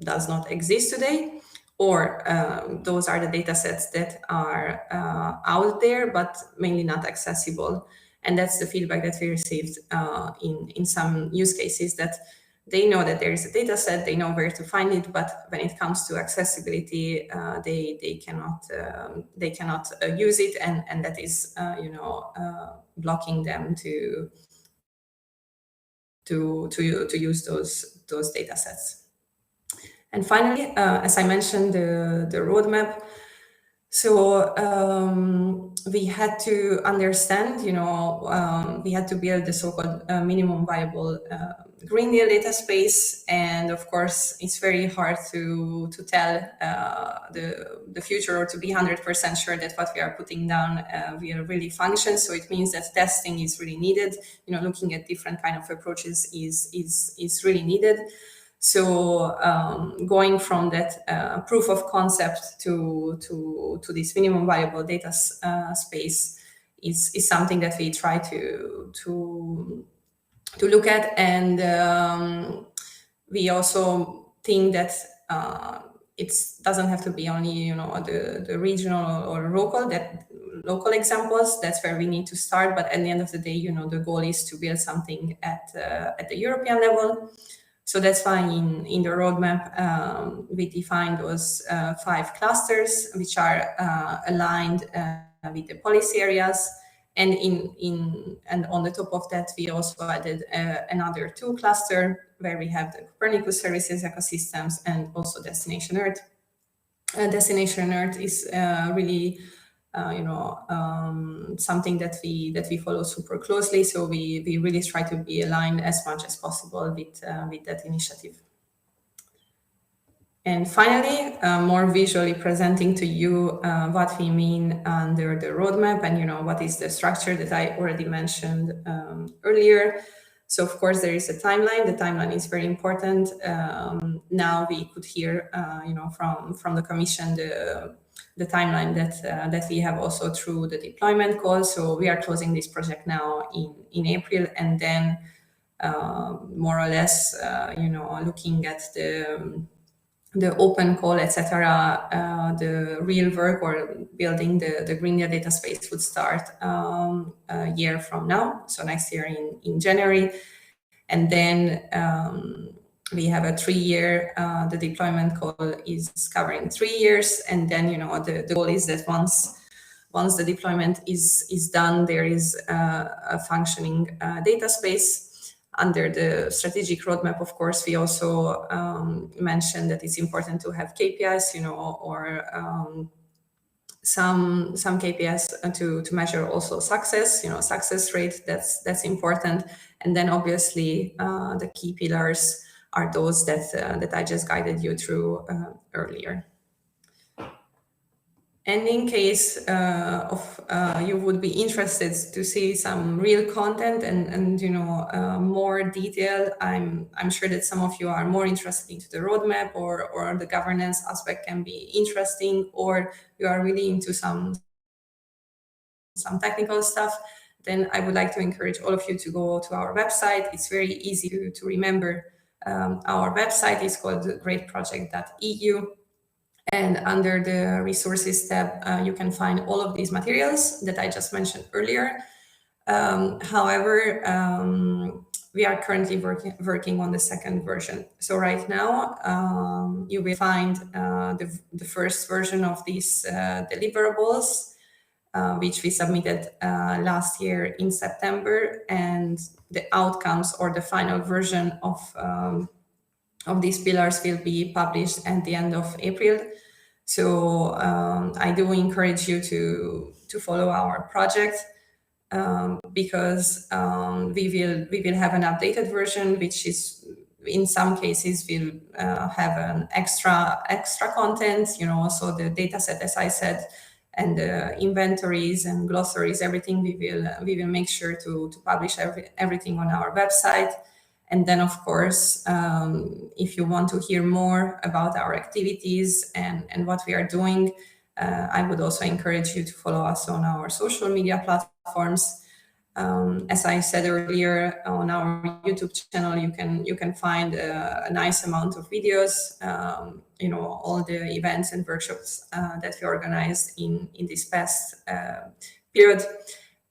does not exist today, or those are the data sets that are out there but mainly not accessible. And that's the feedback that we received in some use cases, that they know that there is a data set, they know where to find it, but when it comes to accessibility, they cannot use it, and that is blocking them to use those data sets. And finally, as I mentioned, the roadmap. So we had to understand, we had to build the so-called minimum viable Green Deal Dataspace. And of course, it's very hard to tell the future, or to be 100% sure that what we are putting down will really function. So it means that testing is really needed. Looking at different kind of approaches is really needed. So going from that proof of concept to this minimum viable data space is something that we try to look at. And we also think that it doesn't have to be only the regional or local examples. That's where we need to start. But at the end of the day, the goal is to build something at the European level. So that's why in the roadmap, we defined those 5 clusters, which are aligned with the policy areas. And and on the top of that, we also added another 2 clusters, where we have the Copernicus services ecosystems and also Destination Earth. Destination Earth is really something that we follow super closely. So we really try to be aligned as much as possible with that initiative. And finally, more visually presenting to you what we mean under the roadmap, and what is the structure that I already mentioned earlier. So of course there is a timeline. The timeline is very important. Now we could hear, from the Commission the timeline that we have also through the deployment call. So we are closing this project now in April, and then more or less, looking at the open call, etc. The real work or building the Green Deal Dataspace would start a year from now, so next year in January. And then we have a 3-year, the deployment call is covering 3 years. And then, the goal is that once the deployment is done, there is a functioning data space. Under the strategic roadmap, of course, we also mentioned that it's important to have KPIs, or some KPIs to measure also success, success rate. That's important. And then obviously the key pillars are those that I just guided you through earlier. And in case you would be interested to see some real content and more detail, I'm sure that some of you are more interested into the roadmap or the governance aspect can be interesting, or you are really into some technical stuff. Then I would like to encourage all of you to go to our website. It's very easy to remember. Our website is called greatproject.eu. And under the resources tab, you can find all of these materials that I just mentioned earlier. However, we are currently working on the second version. So right now, you will find the first version of these deliverables, which we submitted last year in September, and the outcomes or the final version of these pillars will be published at the end of April. So I do encourage you to follow our project, because we will have an updated version, which is in some cases will have an extra content. Also the data set, as I said, and the inventories and glossaries, everything we will make sure to publish everything on our website. And then, of course, if you want to hear more about our activities and what we are doing, I would also encourage you to follow us on our social media platforms. As I said earlier, on our YouTube channel, you can find a nice amount of videos. All the events and workshops that we organized in this past period.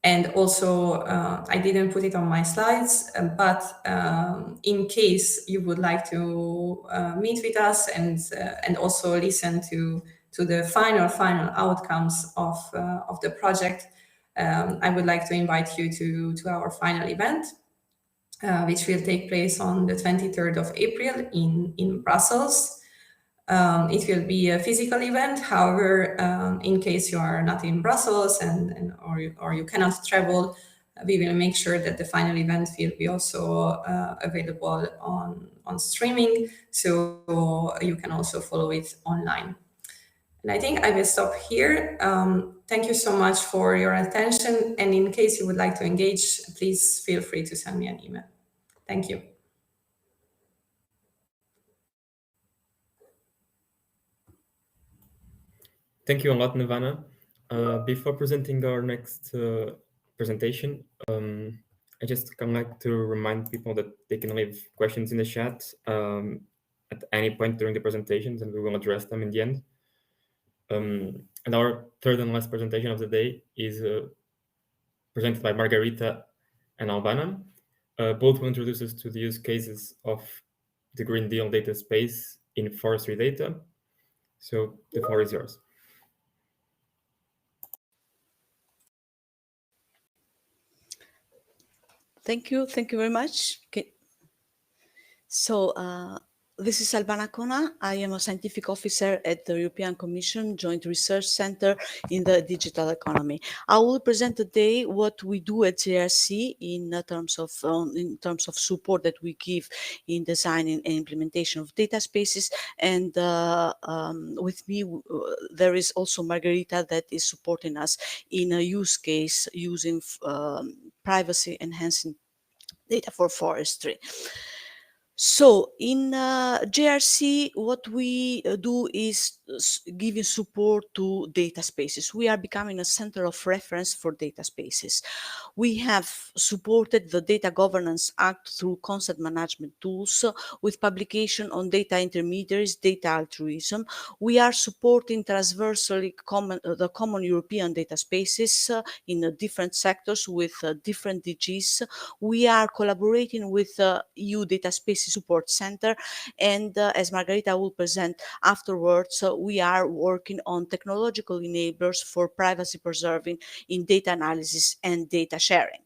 And also, I didn't put it on my slides, but in case you would like to meet with us and also listen to the final outcomes of the project, I would like to invite you to our final event, which will take place on the 23rd of April in Brussels. It will be a physical event. However, in case you are not in Brussels or you cannot travel, we will make sure that the final event will be also available on streaming, so you can also follow it online. And I think I will stop here. Thank you so much for your attention. And in case you would like to engage, please feel free to send me an email. Thank you. Thank you a lot, Nirvana. Before presenting our next presentation, I just kind of like to remind people that they can leave questions in the chat at any point during the presentations, and we will address them in the end. And our third and last presentation of the day is presented by Margarita and Albana. Both will introduce us to the use cases of the Green Deal Dataspace in forestry data. So the floor is yours. Thank you very much. Okay. So this is Albana Kona. I am a scientific officer at the European Commission Joint Research Center in the digital economy. I will present today what we do at JRC in terms of support that we give in designing and implementation of data spaces. And with me, there is also Margarita that is supporting us in a use case using privacy enhancing data for forestry. So in JRC, what we do is giving support to data spaces. We are becoming a center of reference for data spaces. We have supported the Data Governance Act through concept management tools with publication on data intermediaries, data altruism. We are supporting transversally the common European data spaces in different sectors with different DGs. We are collaborating with EU Data Spaces Support Center, and as Margarita will present afterwards, we are working on technological enablers for privacy preserving in data analysis and data sharing.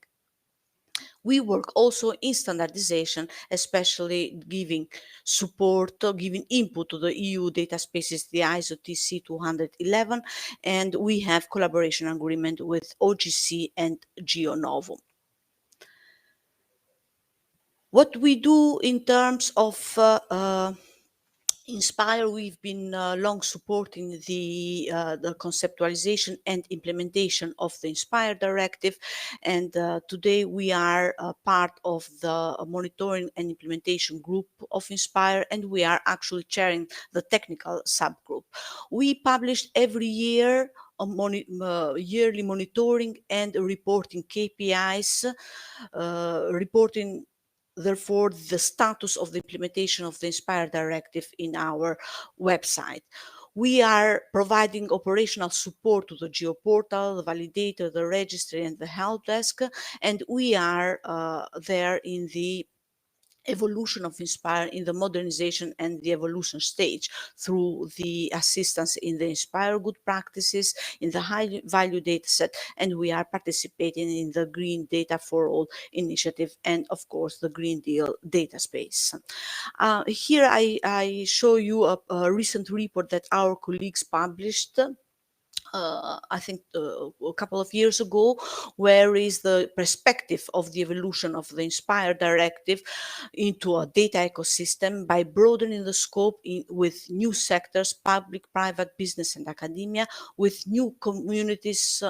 We work also in standardization, especially giving support, giving input to the EU data spaces, the ISO TC 211, and we have collaboration agreement with OGC and GeoNovo. What we do in terms of Inspire, we've been long supporting the conceptualization and implementation of the Inspire directive, and today we are part of the monitoring and implementation group of Inspire, and we are actually chairing the technical subgroup. We published every year yearly monitoring and reporting KPIs, reporting therefore the status of the implementation of the Inspire directive in our website. We are providing operational support to the geoportal, the validator, the registry, and the help desk, and we are there in the evolution of Inspire, in the modernization and the evolution stage, through the assistance in the Inspire good practices, in the high value data set, and we are participating in the Green Data for All initiative, and of course the Green Deal Dataspace. Here I show you a recent report that our colleagues published, I think a couple of years ago, where is the perspective of the evolution of the Inspire directive into a data ecosystem by broadening the scope with new sectors, public, private, business, and academia, with new communities,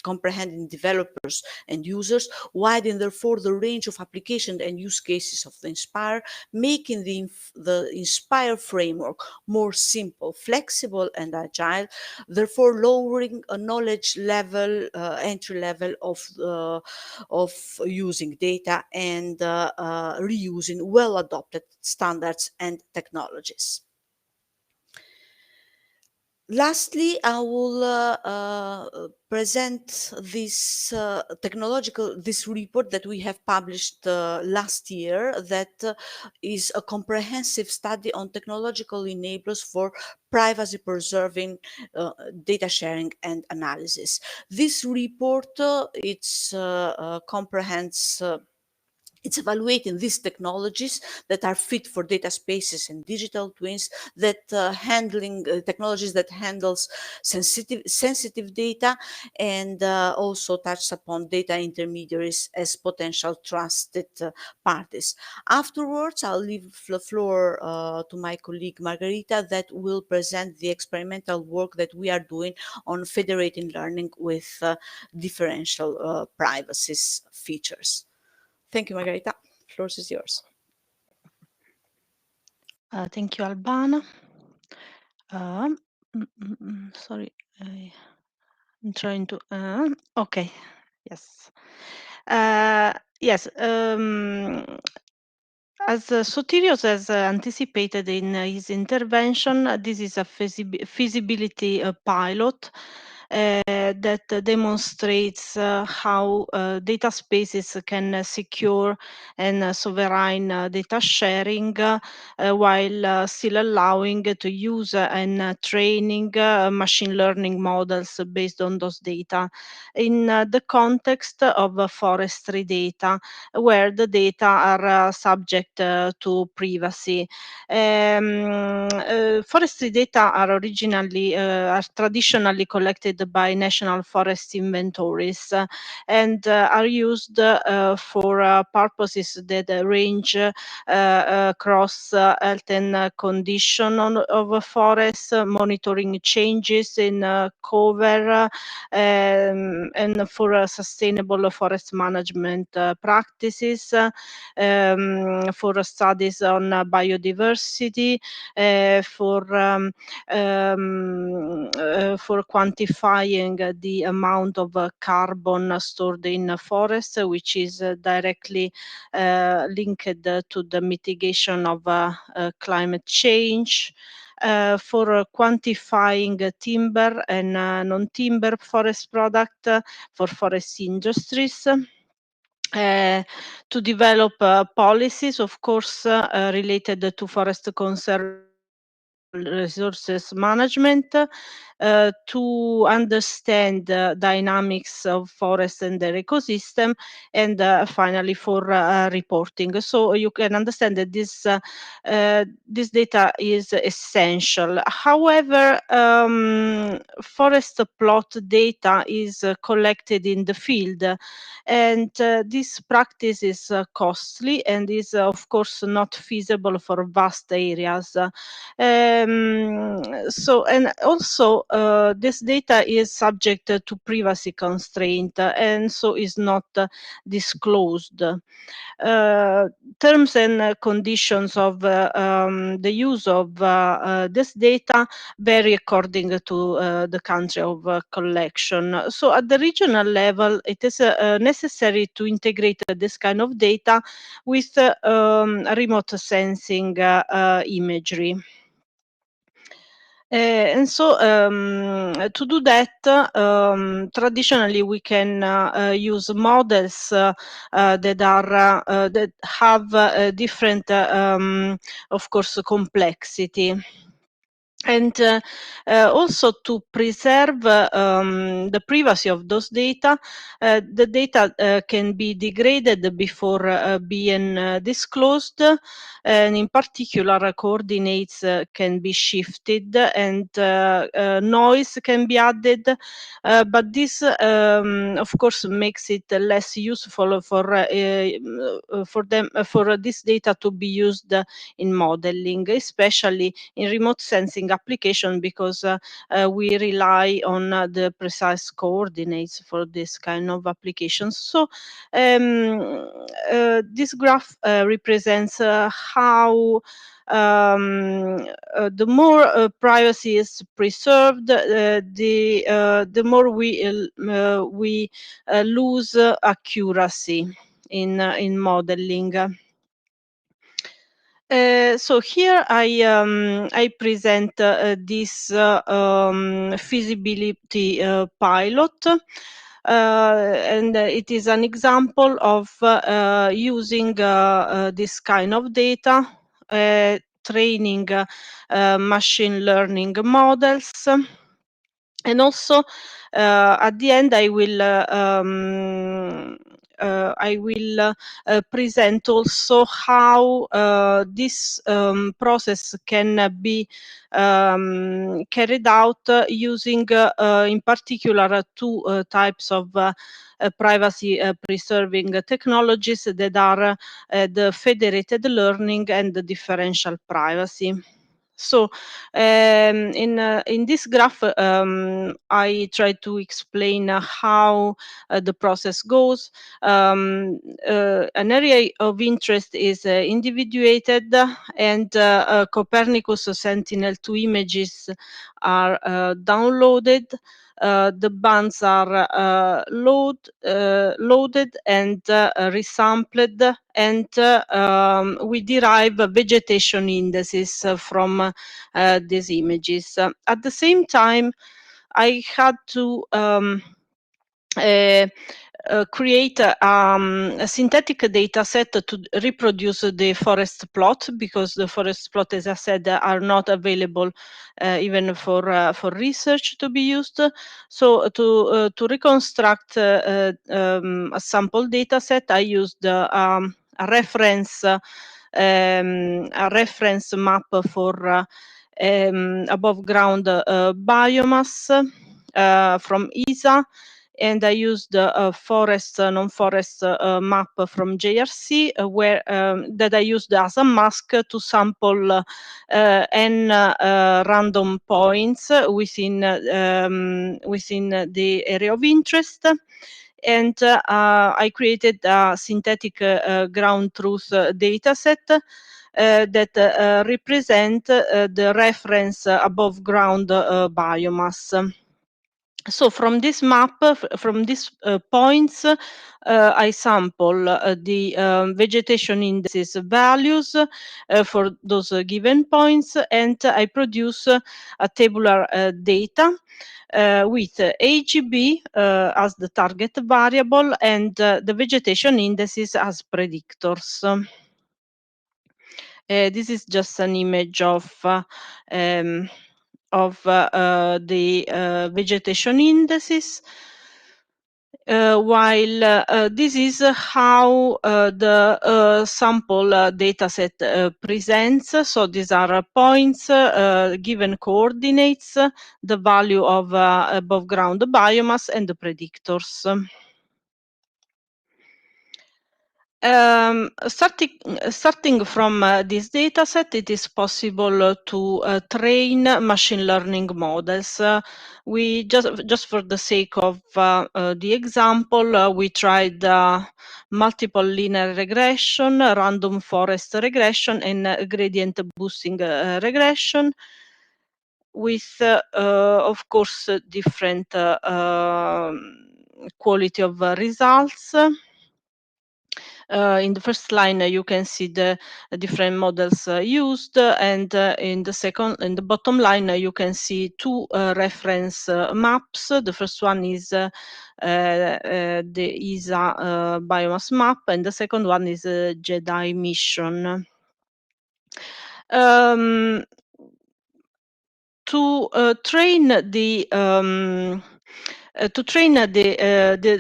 comprehending developers and users, widening therefore the range of application and use cases of the Inspire, making the Inspire framework more simple, flexible, and agile, therefore lowering a knowledge level, entry level of using data, and reusing well adopted standards and technologies. Lastly, I will present this this report that we have published last year, that is a comprehensive study on technological enablers for privacy preserving data sharing and analysis. This report comprehends it's evaluating these technologies that are fit for data spaces and digital twins, that handling technologies that handles sensitive data, and also touches upon data intermediaries as potential trusted parties. Afterwards, I'll leave the floor to my colleague Margherita, that will present the experimental work that we are doing on federating learning with differential privacy features. Thank you, Margherita. The floor is yours. Thank you, Albana. Sorry, I'm trying to. Okay, yes. Yes. As Sotirios has anticipated in his intervention, this is a feasibility pilot that demonstrates how data spaces can secure and sovereign data sharing while still allowing to use and training machine learning models based on those data in the context of forestry data, where the data are subject to privacy. Forestry data are traditionally collected by national forest inventories and are used for purposes that range across health and condition of a forest, monitoring changes in cover, and for sustainable forest management practices, for studies on biodiversity, for quantifying the amount of carbon stored in forests, which is directly linked to the mitigation of climate change. For quantifying timber and non-timber forest product for forest industries. To develop policies, of course, related to forest conservation resources management, to understand the dynamics of forest and their ecosystem, and finally for reporting. So you can understand that this data is essential. However, forest plot data is collected in the field, and this practice is costly and is of course not feasible for vast areas. So, and also this data is subject to privacy constraint, and so is not disclosed. Terms and conditions of the use of this data vary according to the country of collection. So at the regional level, it is necessary to integrate this kind of data with remote sensing imagery. And so to do that, traditionally we can use models that have different, of course, complexity. And also to preserve the privacy of those data, the data can be degraded before being disclosed, and in particular coordinates can be shifted, and noise can be added, but this of course makes it less useful for this data to be used in modeling, especially in remote sensing application, because we rely on the precise coordinates for this kind of applications. So this graph represents how the more privacy is preserved, the more we lose accuracy in modeling. So here I present this feasibility pilot, and it is an example of using this kind of data, training machine learning models. And also, at the end, I will present also how this process can be carried out using, in particular, two types of privacy preserving technologies that are the federated learning and the differential privacy. So in this graph, I try to explain how the process goes. An area of interest is individuated, and Copernicus Sentinel-2 images are downloaded. The bands are loaded and resampled, and we derive vegetation indices from these images. At the same time, I had to create a synthetic data set to reproduce the forest plot, because the forest plot, as I said, are not available even for research to be used. So to reconstruct a sample data set, I used a reference map for above ground biomass from ESA, and I used a forest non-forest map from JRC, where that I used as a mask to sample n random points within the area of interest. And I created a synthetic ground truth data set that represent the reference above ground biomass. So from this map, from these points, I sample the vegetation indices values for those given points, and I produce a tabular data with AGB as the target variable, and the vegetation indices as predictors. This is just an image of the vegetation indices. While this is how the sample dataset presents. So these are points, given coordinates, the value of above ground biomass and the predictors. Starting from this dataset, it is possible to train machine learning models. We just for the sake of the example, we tried multiple linear regression, random forest regression, and gradient boosting regression, with of course different quality of results. In the first line, you can see the different models used, and in the bottom line, you can see two reference maps. The first one is the ESA biomass map, and the second one is GEDI mission. To train the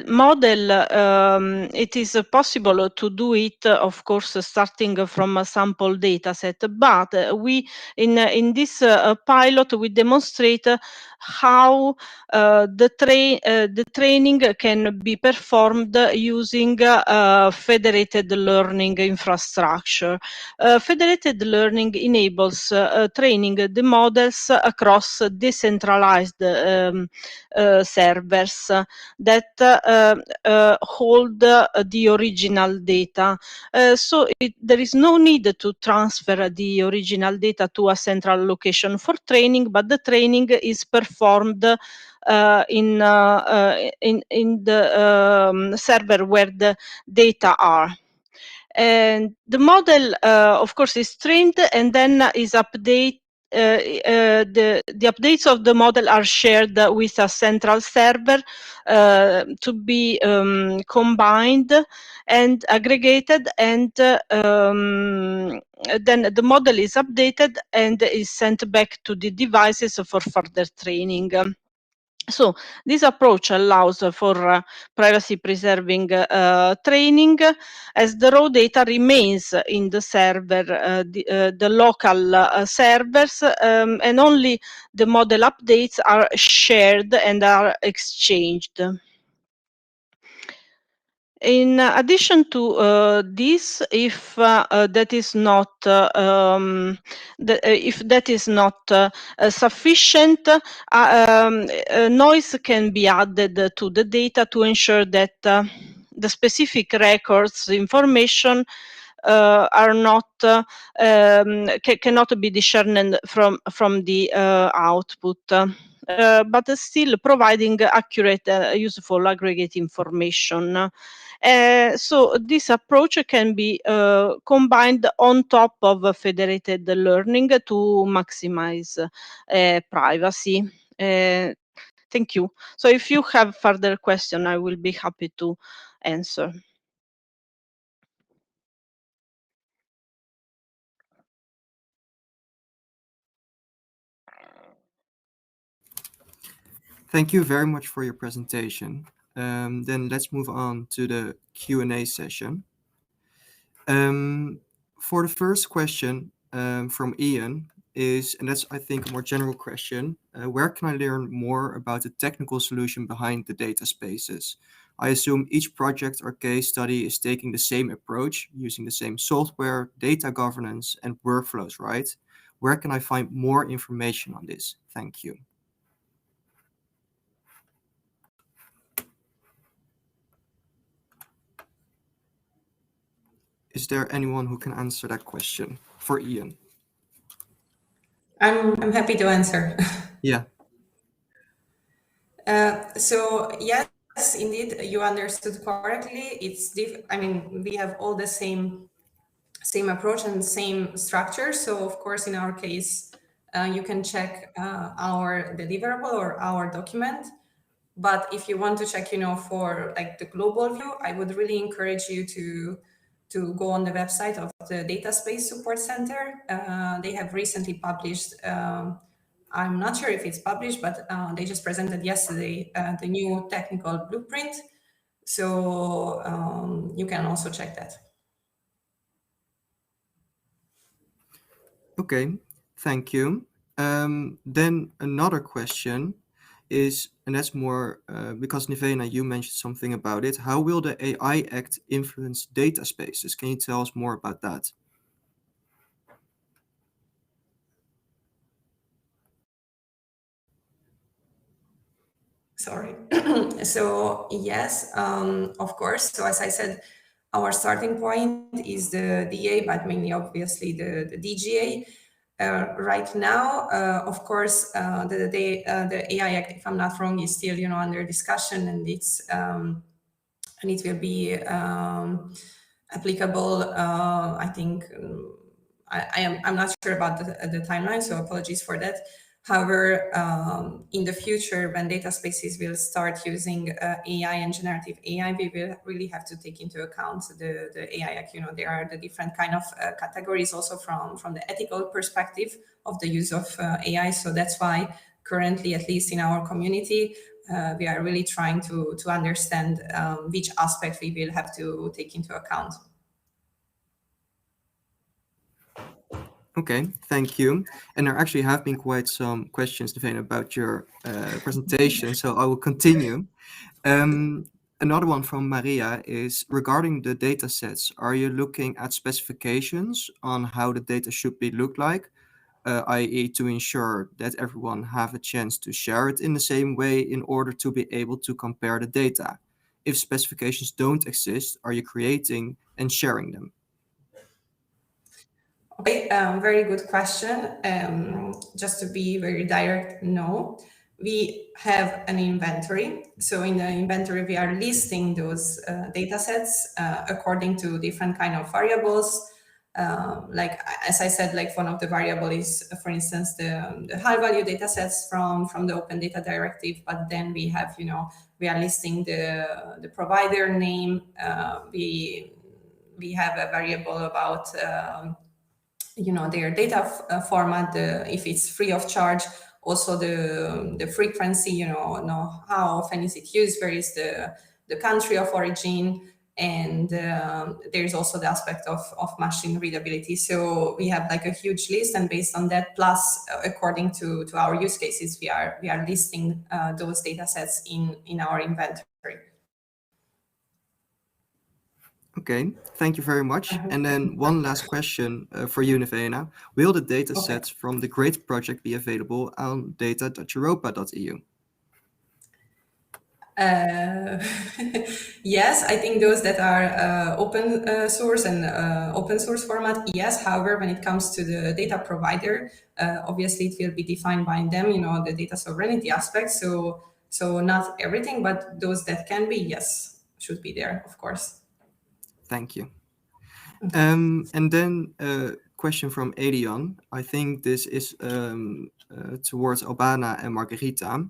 model, it is possible to do it, of course, starting from a sample dataset. But we in this pilot we demonstrate how the training can be performed using federated learning infrastructure. Federated learning enables training the models across decentralized servers that hold the original data. So there is no need to transfer the original data to a central location for training, but the training is performed in the server where the data are. And the model, of course, is trained and then is updated. The updates of the model are shared with a central server to be combined and aggregated, and then the model is updated and is sent back to the devices for further training. So this approach allows for privacy-preserving training, as the raw data remains in the server, the local servers, and only the model updates are shared and are exchanged. In addition to this, if that is not sufficient, noise can be added to the data to ensure that the specific records information are not cannot be discerned from the output. But still providing accurate, useful aggregate information. So this approach can be combined on top of federated learning to maximize privacy. Thank you. So if you have further questions, I will be happy to answer. Thank you very much for your presentation. Then let's move on to the Q&A session. For the first question from Ian is, and that's I think a more general question, where can I learn more about the technical solution behind the data spaces? I assume each project or case study is taking the same approach, using the same software, data governance, and workflows, right? Where can I find more information on this? Thank you. Is there anyone who can answer that question for Ian? I'm happy to answer. Yeah. So yes, indeed, you understood correctly. I mean, we have all the same approach and same structure. So of course, in our case, you can check our deliverable or our document. But if you want to check, for like the global view, I would really encourage you to to go on the website of the Dataspace Support Center. They have recently published, I'm not sure if it's published, but they just presented yesterday the new technical blueprint. So you can also check that. Okay, thank you. Then another question is, and that's more because Nivena, you mentioned something about it. How will the AI Act influence data spaces? Can you tell us more about that? Sorry. So yes, of course. So as I said, our starting point is the DA, but mainly obviously the DGA. Right now, of course, the AI Act, if I'm not wrong, is still under discussion, and it will be applicable. I think I'm not sure about the timeline, so apologies for that. However, in the future, when data spaces will start using AI and generative AI, we will really have to take into account the AI Act. There are the different kind of categories also from the ethical perspective of the use of AI. So that's why currently, at least in our community, we are really trying to understand which aspect we will have to take into account. Okay, thank you. And there actually have been quite some questions, Nivena, about your presentation, so I will continue. Another one from Maria is regarding the data sets. Are you looking at specifications on how the data should be look like, i.e. to ensure that everyone have a chance to share it in the same way in order to be able to compare the data? If specifications don't exist, are you creating and sharing them? Okay, very good question. Just to be very direct, no. We have an inventory. So in the inventory, we are listing those data sets according to different kind of variables. Like, as I said, like one of the variable is, for instance, the high value data sets from the Open Data Directive. But then we have, we are listing the provider name. We have a variable about their data format, if it's free of charge, also the frequency, how often is it used, where is the country of origin, and there's also the aspect of machine readability. So we have like a huge list, and based on that, plus according to our use cases, we are listing those data sets in our inventory. Okay, thank you very much. And then one last question for you, Nivena. Will the data sets from the GREAT project be available on data.europa.eu? Yes, I think those that are open source and open source format, yes. However, when it comes to the data provider, obviously it will be defined by them, the data sovereignty aspect. So not everything, but those that can be, yes, should be there, of course. Thank you. And then a question from Edion. I think this is towards Albana and Margherita.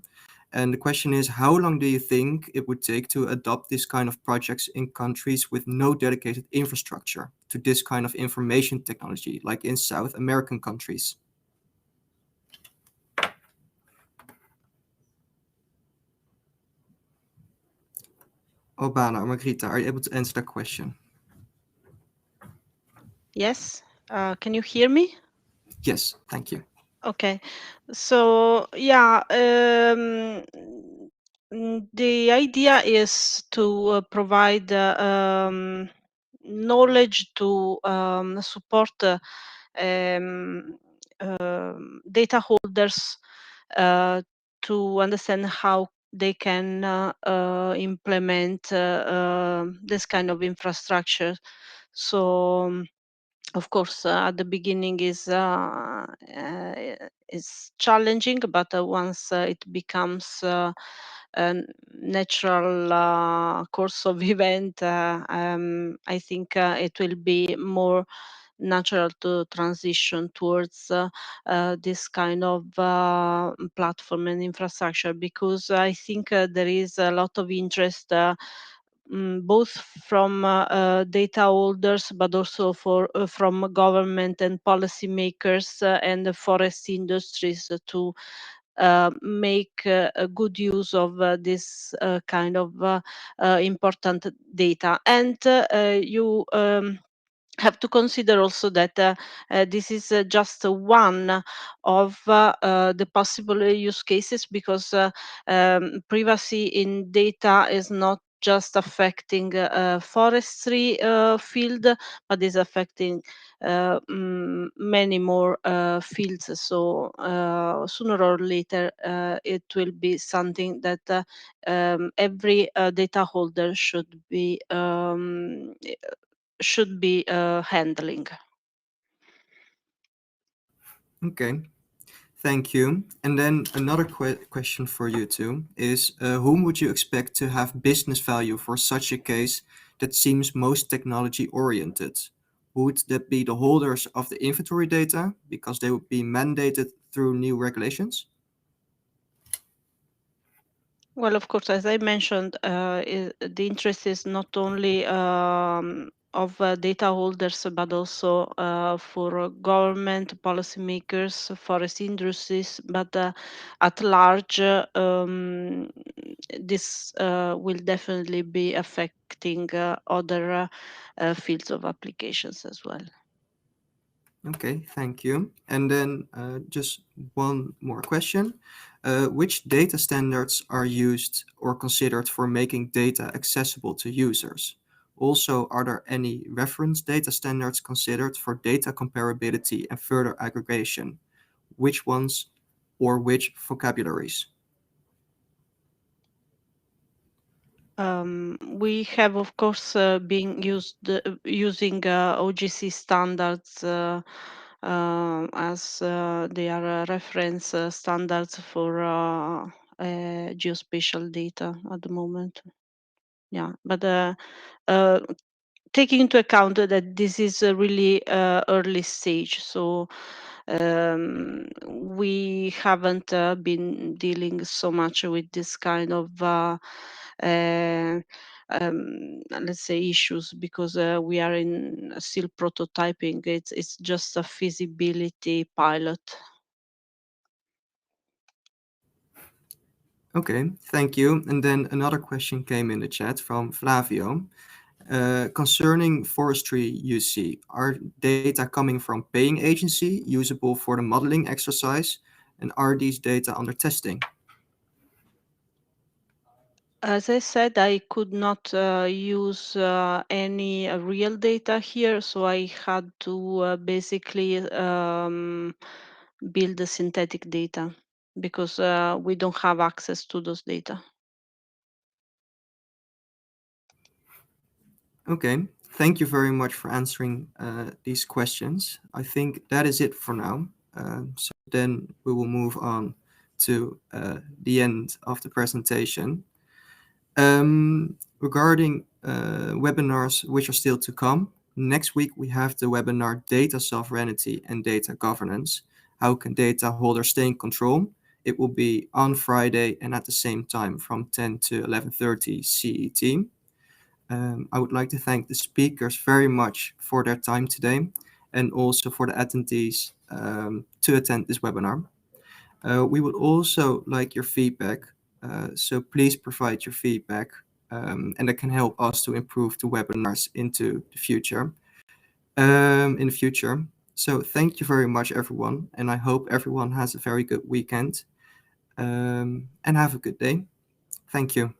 And the question is, how long do you think it would take to adopt this kind of projects in countries with no dedicated infrastructure to this kind of information technology, like in South American countries? Albana or Margherita, are you able to answer that question? Yes. Can you hear me? Yes, thank you. Okay. So yeah, the idea is to provide knowledge to support data holders to understand how they can implement this kind of infrastructure. So of course, at the beginning is challenging, but once it becomes a natural course of event, I think it will be more natural to transition towards this kind of platform and infrastructure, because I think there is a lot of interest both from data holders, but also from government and policymakers and the forest industries to make a good use of this kind of important data. And you have to consider also that this is just one of the possible use cases, because privacy in data is not just affecting forestry field, but is affecting many more fields. So sooner or later, it will be something that every data holder should be handling. Okay, thank you. And then another question for you two is, whom would you expect to have business value for such a case that seems most technology oriented? Would that be the holders of the inventory data because they would be mandated through new regulations? Well, of course, as I mentioned, the interest is not only of data holders, but also for government, policymakers, forest industries, but at large, this will definitely be affecting other fields of applications as well. Okay, thank you. And then just one more question. Which data standards are used or considered for making data accessible to users? Also, are there any reference data standards considered for data comparability and further aggregation? Which ones or which vocabularies? We have, of course, been using OGC standards as they are reference standards for geospatial data at the moment. Yeah, but uh, taking into account that this is a really early stage, so we haven't been dealing so much with this kind of uh, let's say issues, because we are in still prototyping. It's just a feasibility pilot. Okay, thank you. And then another question came in the chat from Flavio. Concerning forestry UC, are data coming from paying agency usable for the modeling exercise? And are these data under testing? As I said, I could not use any real data here, so I had to basically build the synthetic data, because we don't have access to those data. Okay, thank you very much for answering these questions. I think that is it for now. So then we will move on to the end of the presentation. Regarding webinars which are still to come, next week we have the webinar Data Sovereignty and Data Governance. How can data holders stay in control? It will be on Friday and at the same time from 10 to 11:30 CET. I would like to thank the speakers very much for their time today, and also for the attendees to attend this webinar. We would also like your feedback, so please provide your feedback, and that can help us to improve the webinars into the future. In the future. So thank you very much, everyone, and I hope everyone has a very good weekend, and have a good day. Thank you.